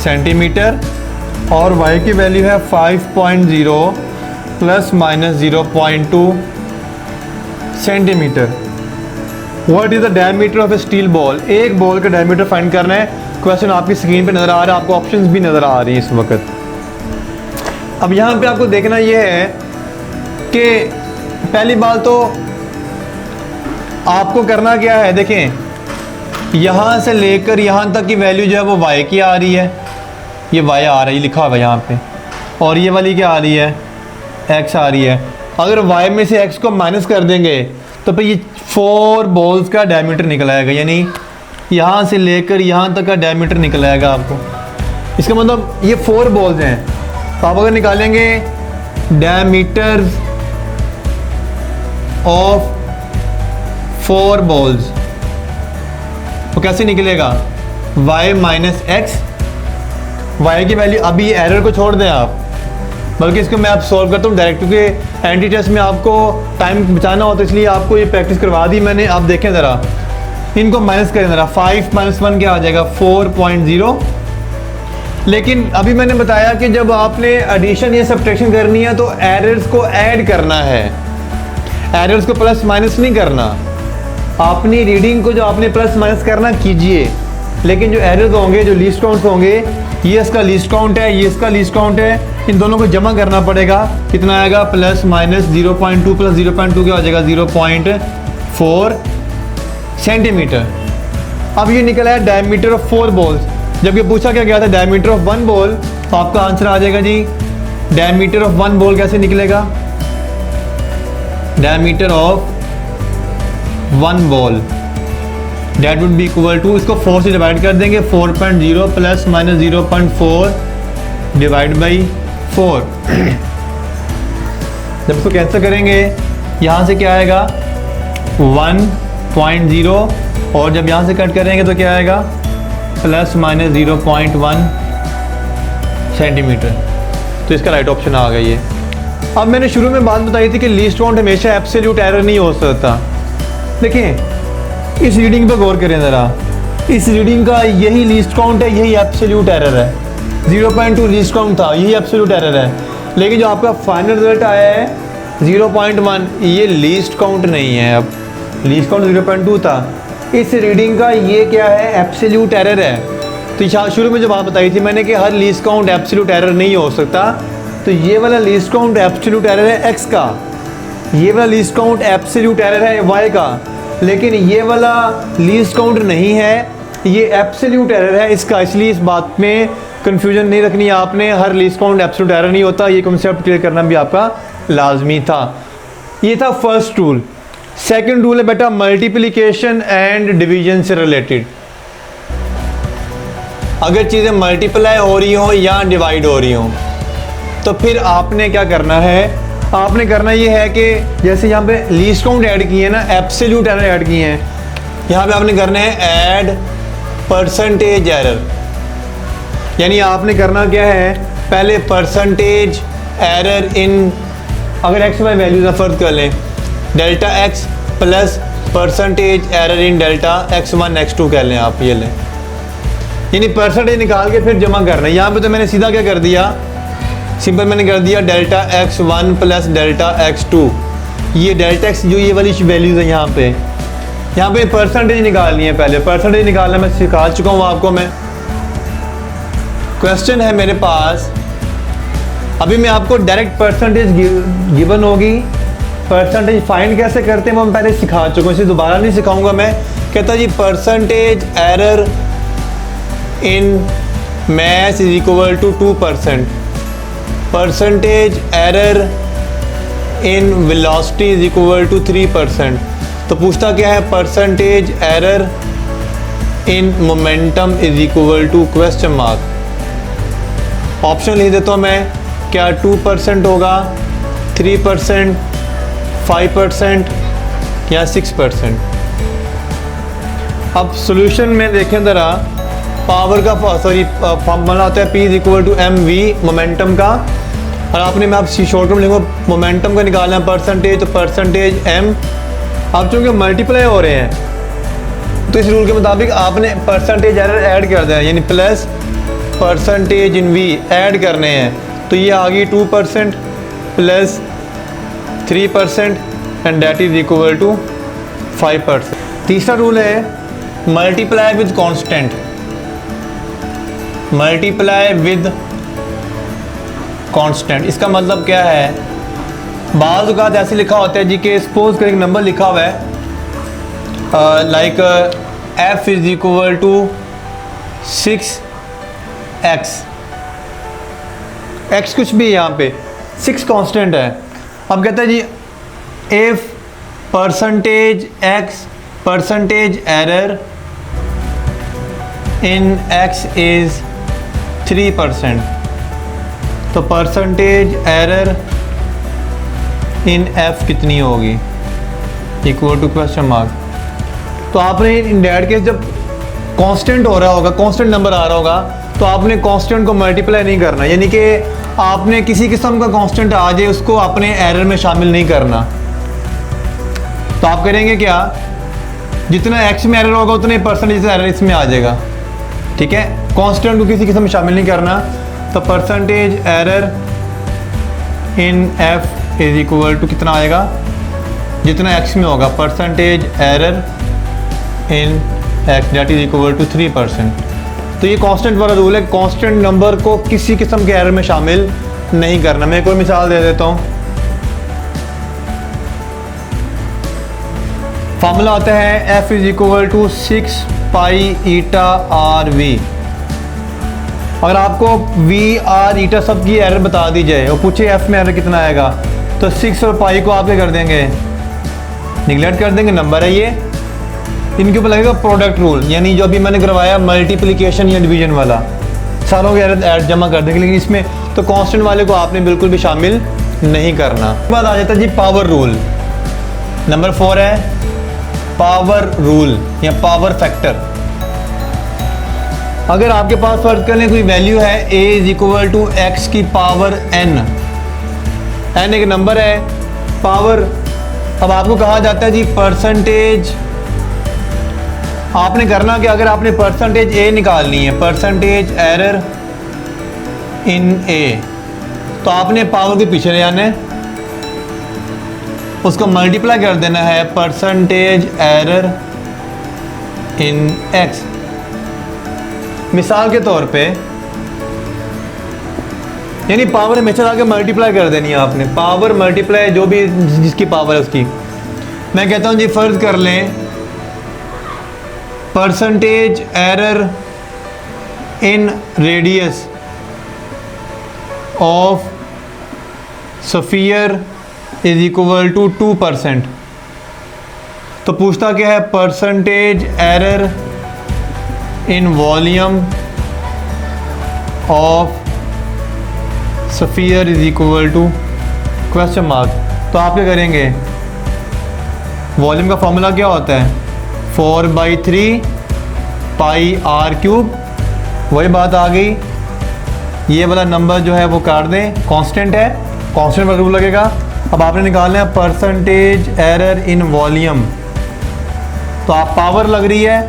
सेंटीमीटर और y की वैल्यू है 5.0 plus minus 0.2 centimetre. What is the diameter of A steel ball? एक बॉल का डायमीटर फाइंड करना है। क्वेश्चन आपकी स्क्रीन पे नज़र आ रहा है, आपको ऑप्शंस भी नज़र आ रही है इस वक्त। अब यहाँ पे आपको देखना ये है कि पहली बात तो आपको करना क्या है, देखें यहाँ से लेकर यहाँ तक की वैल्यू जो है वो y की आ रही है, ये y आ रही है लिखा हुआ है यहाँ पे, और ये वाली क्या आ रही है x आ रही है। अगर y में से x को माइनस कर देंगे तो फिर ये 4 बॉल्स का डायमीटर निकल आएगा, यानी यहाँ से लेकर यहाँ तक का डायमीटर निकल आएगा आपको। इसका मतलब ये 4 बॉल्स हैं, तो आप अगर निकालेंगे डायमीटर ऑफ 4 बॉल्स तो कैसे निकलेगा y माइनस एक्स। y की वैल्यू, अभी ये एरर को छोड़ दें आप, बल्कि इसको मैं आप सॉल्व करता हूँ डायरेक्ट, क्योंकि एंटी टेस्ट में आपको टाइम बचाना होता है, इसलिए आपको ये प्रैक्टिस करवा दी मैंने। आप देखें ज़रा, इनको माइनस करें ज़रा, 5 माइनस 1 क्या आ जाएगा 4.0। लेकिन अभी मैंने बताया कि जब आपने एडिशन या सब्ट्रैक्शन करनी है तो एरर्स को ऐड करना है, एरर्स को प्लस माइनस नहीं करना। अपनी रीडिंग को जो आपने प्लस माइनस करना कीजिए, लेकिन जो एरर्स होंगे, जो लीस्ट काउंट्स होंगे, ये इसका लीस्ट काउंट है, ये इसका लीस्ट काउंट है, इन दोनों को जमा करना पड़ेगा। कितना आएगा प्लस माइनस 0.2 प्लस 0.2 क्या हो जाएगा 0.4 सेंटीमीटर। अब ये निकला है डायमीटर ऑफ 4 बॉल्स। जब ये पूछा क्या गया था डायमीटर ऑफ 1 बॉल, तो आपका आंसर आ जाएगा जी डायमीटर ऑफ 1 बॉल कैसे निकलेगा, diameter of 1 ball that would be equal to, इसको 4 से डिवाइड कर देंगे, 4.0 प्लस माइनस 0.4 डिवाइड बाई 4। जब इसको कैंसिल करेंगे यहाँ से क्या आएगा 1.0, और जब यहाँ से कट करेंगे तो क्या आएगा प्लस माइनस 0.1 सेंटीमीटर। तो इसका राइट ऑप्शन आ गया ये। अब मैंने शुरू में बात बताई थी कि लीस्ट काउंट हमेशा एब्सोल्यूट एरर नहीं हो सकता। देखिए इस रीडिंग पे गौर करें ज़रा, इस रीडिंग का यही लीस्ट काउंट है, यही एब्सोल्यूट एरर है। 0.2 लीस्ट काउंट था, यही एब्सोल्यूट एरर है। लेकिन जो आपका फाइनल रिजल्ट आया है 0.1, ये लीस्ट काउंट नहीं है। अब लीस्ट काउंट 0.2 था, इस रीडिंग का ये क्या है, एब्सोल्यूट एरर है। तो शुरू में जो बात बताई थी मैंने कि हर लीस्ट काउंट एब्सोल्यूट एरर नहीं हो सकता, तो ये वाला लीस्ट काउंट एब्सोल्यूट एरर है एक्स का, ये वाला लीस्ट काउंट एब्सोल्यूट एरर है वाई का, लेकिन ये वाला लीस्ट काउंट नहीं है, ये एब्सोल्यूट एरर है इसका। इसलिए इस बात में कंफ्यूजन नहीं रखनी है आपने, हर लीस्ट काउंट एब्सोल्यूट एरर नहीं होता, ये कॉन्सेप्ट क्लियर करना भी आपका लाजमी था। ये था फर्स्ट रूल। सेकंड रूल है बेटा मल्टीप्लिकेशन एंड डिवीजन से रिलेटेड। अगर चीज़ें मल्टीप्लाई हो रही हो या डिवाइड हो रही हो तो फिर आपने क्या करना है, आपने करना ये है कि जैसे यहाँ पे लीस्ट काउंट ऐड किए हैं ना, एब्सोल्यूट एरर ऐड किए हैं, यहाँ पे आपने करना है ऐड परसेंटेज एरर। यानी आपने करना क्या है, पहले परसेंटेज एरर इन, अगर एक्स वाई वैल्यूज का फर्क कर लें, delta x plus percentage error इन डेल्टा x1 x2 कह लें आप, ये लें, यानी परसेंटेज निकाल के फिर जमा करना है। यहाँ पे तो मैंने सीधा क्या कर दिया, सिंपल मैंने कर दिया delta x1 plus delta x2, ये डेल्टा x जो ये वाली वैल्यूज है यहाँ पे परसेंटेज निकालनी है। पहले परसेंटेज निकालना मैं सिखा चुका हूँ आपको। मैं क्वेश्चन है मेरे पास, अभी मैं आपको डायरेक्ट परसेंटेज गिवन होगी, परसेंटेज फाइंड कैसे करते हैं वो मैं पहले सिखा चुका हूँ, इसे दोबारा नहीं सिखाऊंगा मैं। कहता जी percentage error in maths is equal to 2%, percentage error in velocity is equal to 3%। तो पूछता क्या है, percentage error in momentum is equal to question mark. Option लिख देता हूँ मैं, क्या 2% होगा, 3%, 5% या 6%। अब सॉल्यूशन में देखें ज़रा, पावर का फॉर्मूला होता है P is equal to mv momentum का, और आपने मैं आप शॉर्ट में लिखूँगा मोमेंटम का निकालना है परसेंटेज, तो परसेंटेज m। अब चूँकि मल्टीप्लाई हो रहे हैं तो इस रूल के मुताबिक आपने परसेंटेज एरर ऐड कर देना, यानी plus percentage in v add करने हैं। तो ये आ गई 2% plus 3% and that is equal to 5%। तीसरा रूल है multiply with constant, multiply with constant. इसका मतलब क्या है, बाज़ औक़ात ऐसे लिखा होता है जी कि सपोज कर एक नंबर लिखा हुआ है like f is equal to 6x, x कुछ भी यहाँ पे 6 कांस्टेंट है। अब कहता है जी if percentage x percentage error in x is 3%, तो परसेंटेज एरर इन f कितनी होगी, इक्वल टू क्वेश्चन मार्क। तो आपने इन डेट केस जब कांस्टेंट हो रहा होगा, कांस्टेंट नंबर आ रहा होगा, तो आपने कांस्टेंट को मल्टीप्लाई नहीं करना, यानी कि आपने किसी किस्म का कांस्टेंट आ जाए उसको आपने एरर में शामिल नहीं करना। तो आप करेंगे क्या, जितना x में एरर होगा उतने परसेंटेज एरर इसमें आ जाएगा, ठीक है। कांस्टेंट को किसी किस्म में शामिल नहीं करना, तो percentage error in f is equal to कितना आएगा, जितना x में होगा, percentage error in x that is equal to 3%। तो ये कांस्टेंट वाला रूल है, कांस्टेंट नंबर को किसी किस्म के एरर में शामिल नहीं करना। मैं एक और मिसाल दे देता हूँ। फार्मूला आता है f is equal to 6 pi eta r v. अगर आपको v r ईटा सब की एरर बता दी जाए और पूछे f में एरर कितना आएगा, तो 6 और पाई को आप क्या कर देंगे, निगलेक्ट कर देंगे, नंबर है ये। इनके ऊपर लगेगा प्रोडक्ट रूल, यानी जो अभी मैंने करवाया मल्टीप्लिकेशन या डिवीजन वाला, सारों के एरर ऐड जमा कर देंगे, लेकिन इसमें तो कांस्टेंट वाले को आपने बिल्कुल भी शामिल नहीं करना। उसके बाद आ जाता है जी पावर रूल। नंबर 4 है पावर रूल या पावर फैक्टर। अगर आपके पास फर्ज कर लें कोई वैल्यू है a is equal to x की पावर n, n एक नंबर है, पावर, अब आपको कहा जाता है जी परसेंटेज, आपने करना कि अगर आपने परसेंटेज a निकालनी है, परसेंटेज एरर इन a, तो आपने पावर के पीछे ले आना है, उसको मल्टीप्लाई कर देना है परसेंटेज एरर इन x। मिसाल के तौर पे यानी पावर हमेशा आके मल्टीप्लाई कर देनी है आपने, पावर मल्टीप्लाई जो भी जिसकी पावर है उसकी। मैं कहता हूँ जी फर्ज कर लें percentage error in radius of sphere is equal to 2%। तो पूछता क्या है, percentage error in volume of sphere is equal to question mark. तो आप क्या करेंगे, वॉल्यूम का फॉर्मूला क्या होता है, 4/3 पाई आर क्यूब, वही बात आ गई। ये वाला नंबर जो है वो काट दें, कांस्टेंट है, कांस्टेंट पर रूल लगेगा। अब आपने निकालना है परसेंटेज एरर इन वॉल्यूम, तो आप पावर लग रही है,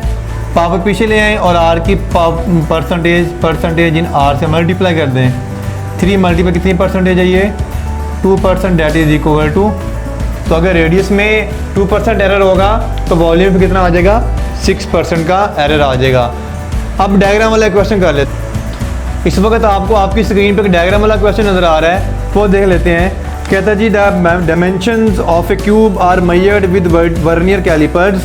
पावर पीछे ले आएँ और आर की परसेंटेज इन आर से मल्टीप्लाई कर दें। 3 मल्टीप्लाई कितनी परसेंटेज है ये, 2%, डेट इज इक्वल टू, तो अगर रेडियस में 2% एरर होगा तो वॉल्यूम पे कितना आ जाएगा, 6% का एरर आ जाएगा। अब डायग्राम वाला क्वेश्चन कर लेते हैं। इस वक्त आपको आपकी स्क्रीन पर डायग्राम वाला क्वेश्चन नज़र आ रहा है, वो देख लेते हैं। कहता है जी the dimensions of a cube are measured with vernier callipers,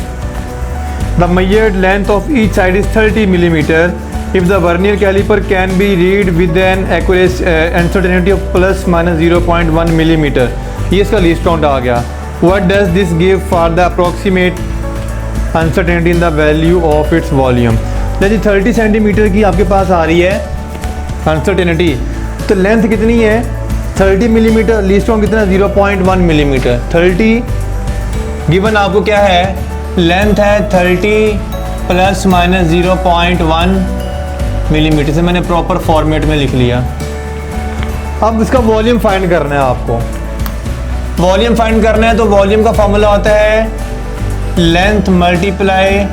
the measured length of each side is 30 millimetre, if the vernier caliper can be read with an accuracy uncertainty of ±0.1 millimeter, ये इसका लीस्ट काउंट आ गया। What does this give for the approximate uncertainty in the value of its volume? जैसे 30 सेंटीमीटर की आपके पास आ रही है अनसर्टेनिटी, तो लेंथ कितनी है 30 मिलीमीटर, लीस्ट काउंट कितना 0.1 मिलीमीटर। 30 गिवन आपको क्या है, लेंथ है 30 ± 0.1 मिलीमीटर से मैंने प्रॉपर फॉर्मेट में लिख लिया। अब इसका वॉल्यूम फाइंड करना है आपको, वॉल्यूम फाइंड करना है तो वॉल्यूम का फॉर्मूला होता है length multiply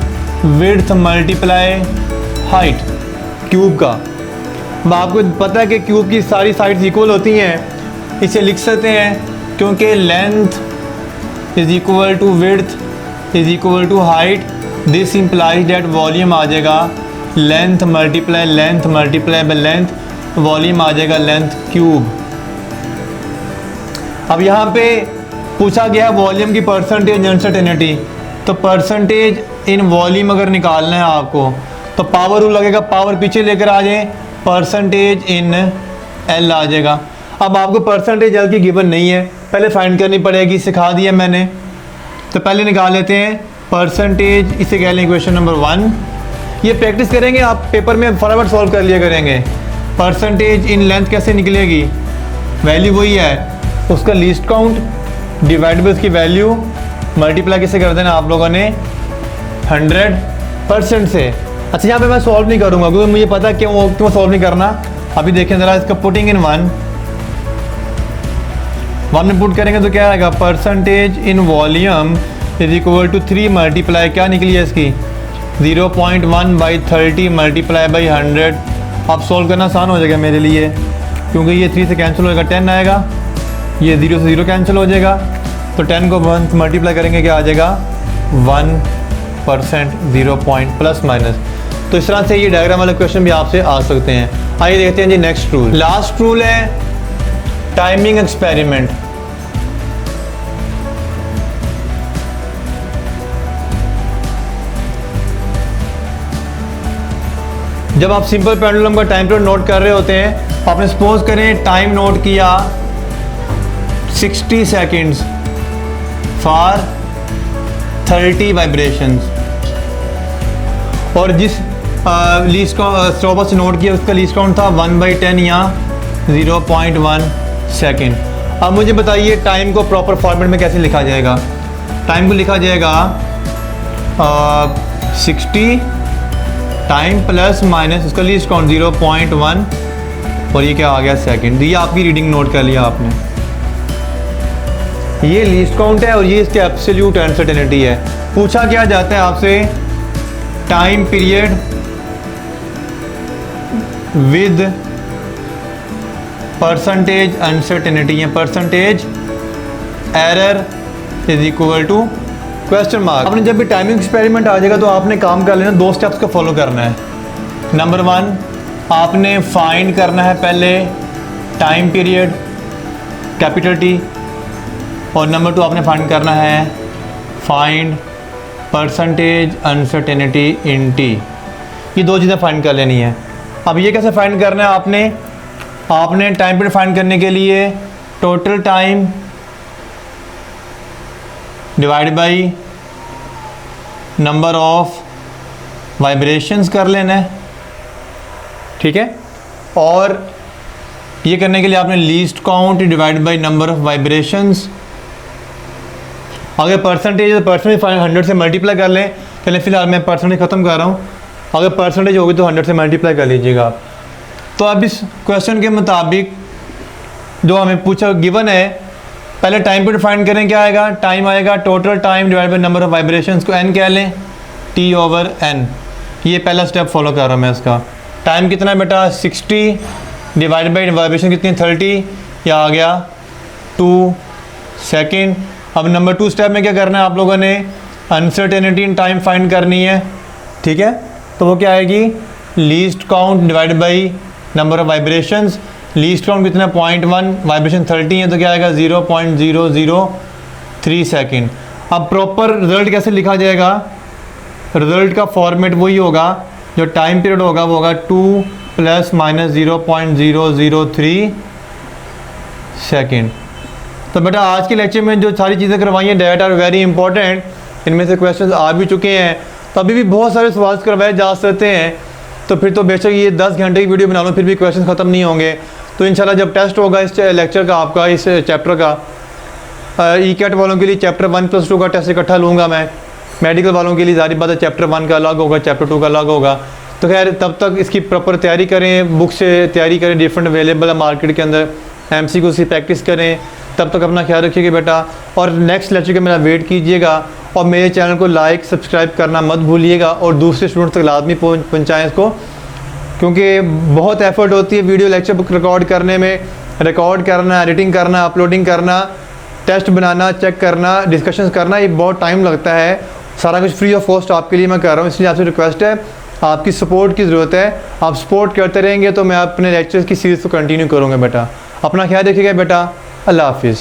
width multiply height cube का। अब आपको पता है कि क्यूब की सारी साइड्स इक्वल होती हैं, इसे लिख सकते हैं क्योंकि length is equal to width is equal to height, this implies that volume आ जाएगा length multiply by length, volume आ जाएगा लेंथ क्यूब। अब यहाँ पे पूछा गया वॉल्यूम की परसेंटेज अनसर्टेनिटी, तो परसेंटेज इन वॉल्यूम अगर निकालना है आपको तो पावर रूल लगेगा, पावर पीछे लेकर आ जाए, परसेंटेज इन एल आ जाएगा। अब आपको परसेंटेज एल की गिवन नहीं है, पहले फाइंड करनी पड़ेगी, सिखा दिया मैंने। तो पहले निकाल लेते हैं परसेंटेज, इसे कह लें इक्वेशन नंबर 1। ये प्रैक्टिस करेंगे आप, पेपर में फटाफट सॉल्व कर लिया करेंगे। परसेंटेज इन लेंथ कैसे निकलेगी, वैल्यू वही है, उसका लीस्ट काउंट डिवाइड बाय उसकी वैल्यू, मल्टीप्लाई किसे कर देना आप लोगों ने 100% से। अच्छा यहाँ पे मैं सॉल्व नहीं करूँगा क्योंकि मुझे पता है क्यों सॉल्व नहीं करना। अभी देखें ज़रा इसका पुटिंग इन 1 में पुट करेंगे तो क्या आएगा, percentage in volume is equal to 3 multiply क्या निकली है इसकी 0.1/30 मल्टीप्लाई बाई 100। अब सॉल्व करना आसान हो जाएगा मेरे लिए क्योंकि ये 3 से कैंसिल हो जाएगा, 10 आएगा, ये 0 से 0 कैंसिल हो जाएगा, तो 10 को 1 मल्टीप्लाई करेंगे क्या आ जाएगा 1%, 0 पॉइंट प्लस माइनस। तो इस तरह से ये डायग्राम वाले क्वेश्चन भी आपसे आ सकते हैं। आइए देखते हैं जी नेक्स्ट रूल। लास्ट रूल है टाइमिंग एक्सपेरिमेंट। जब आप सिंपल पेंडुलम का टाइम पीरियड नोट कर रहे होते हैं, आपने सपोज करें टाइम नोट किया 60 सेकेंड्स फॉर 30 वाइब्रेशंस, और जिस लीस्ट स्टॉपर से नोट किया उसका लीस्ट काउंट था 1/10 या 0.1 सेकेंड। अब मुझे बताइए टाइम को प्रॉपर फॉर्मेट में कैसे लिखा जाएगा। टाइम को लिखा जाएगा 60 टाइम प्लस माइनस उसका लीस्ट काउंट 0.1 और ये क्या आ गया सेकंड। ये आपकी रीडिंग नोट कर लिया आपने। ये लीस्ट काउंट है और ये इसके एब्सोल्यूट अनसर्टेनिटी है। पूछा क्या जाता है आपसे, time period with percentage uncertainty या percentage error is equal to question mark. आपने जब भी टाइमिंग एक्सपेरिमेंट आ जाएगा तो आपने काम कर लेना, 2 स्टेप्स को फॉलो करना है। नंबर 1 आपने फाइंड करना है पहले टाइम पीरियड कैपिटल टी, और नंबर 2 आपने फाइंड करना है फाइंड परसेंटेज अनसर्टेनिटी इन टी। ये 2 चीज़ें फाइंड कर लेनी है। अब ये कैसे फाइंड करना है, आपने टाइम पीरियड फाइंड करने के लिए total time divide by number of vibrations कर लेना है, ठीक है। और ये करने के लिए आपने least count divide by number of vibrations. अगर परसेंटेज है तो परसेंटेज 100 से मल्टीप्लाई कर लें। चलें फिलहाल मैं परसेंटेज ख़त्म कर रहा हूँ। अगर परसेंटेज होगी तो 100 से मल्टीप्लाई कर लीजिएगा आप। तो अब इस क्वेश्चन के मुताबिक जो हमें पूछा गिवन है, पहले टाइम पीरियड फाइंड करें। क्या आएगा, टाइम आएगा total time divide by number of vibrations को n कह लें, T/n। ये पहला स्टेप फॉलो कर रहा हूँ मैं इसका। टाइम कितना है बेटा 60 डिवाइड बाई वाइब्रेशन कितनी 30, या आ गया 2 सेकेंड। अब नंबर 2 स्टेप में क्या करना है आप लोगों ने, अनसर्टेनिटी इन टाइम फाइंड करनी है, ठीक है। तो वो क्या आएगी, least count divide by number of vibrations. Least count कितना 0.1, वाइब्रेशन 30 है तो क्या आएगा 0.003 सेकेंड। अब प्रॉपर रिजल्ट कैसे लिखा जाएगा, रिजल्ट का फॉर्मेट वही होगा, जो टाइम पीरियड होगा वो होगा 2 + -0.003 सेकेंड। तो बेटा आज के लेक्चर में जो सारी चीज़ें करवाई हैं डेट आर वेरी इंपॉर्टेंट। इनमें से क्वेश्चन आ भी चुके हैं, तो अभी भी बहुत सारे सवाल करवाए जा सकते हैं। तो फिर तो बेशक ये 10 घंटे की वीडियो बना लो फिर भी क्वेश्चन ख़त्म नहीं होंगे। तो इंशाल्लाह जब टेस्ट होगा इस लेक्चर का, आपका इस चैप्टर का, ई कैट वालों के लिए चैप्टर 1 + 2 का टेस्ट इकट्ठा लूँगा मैं। मेडिकल वालों के लिए जारी बात है चैप्टर 1 का अलग होगा, चैप्टर 2 का अलग होगा। तो खैर तब तक इसकी प्रॉपर तैयारी करें, बुक से तैयारी करें, डिफरेंट अवेलेबल है मार्केट के अंदर, MCQ की प्रैक्टिस करें। तब तक अपना ख्याल रखिएगा बेटा, और नेक्स्ट लेक्चर का मेरा वेट कीजिएगा। और मेरे चैनल को लाइक सब्सक्राइब करना मत भूलिएगा, और दूसरे स्टूडेंट्स तक लाजमी पहुँचाएँ इसको, क्योंकि बहुत एफर्ट होती है वीडियो लेक्चर बुक रिकॉर्ड करने में। रिकॉर्ड करना, एडिटिंग करना, अपलोडिंग करना, टेस्ट बनाना, चेक करना, डिस्कशंस करना, ये बहुत टाइम लगता है। सारा कुछ फ्री ऑफ कॉस्ट आपके लिए मैं कर रहा हूँ, इसलिए आपसे रिक्वेस्ट है, आपकी सपोर्ट की ज़रूरत है। आप सपोर्ट करते रहेंगे तो मैं अपने लेक्चर्स की सीरीज़ को कंटिन्यू करूँगा बेटा। अपना ख्याल रखिएगा बेटा, अल्लाह हाफिज़।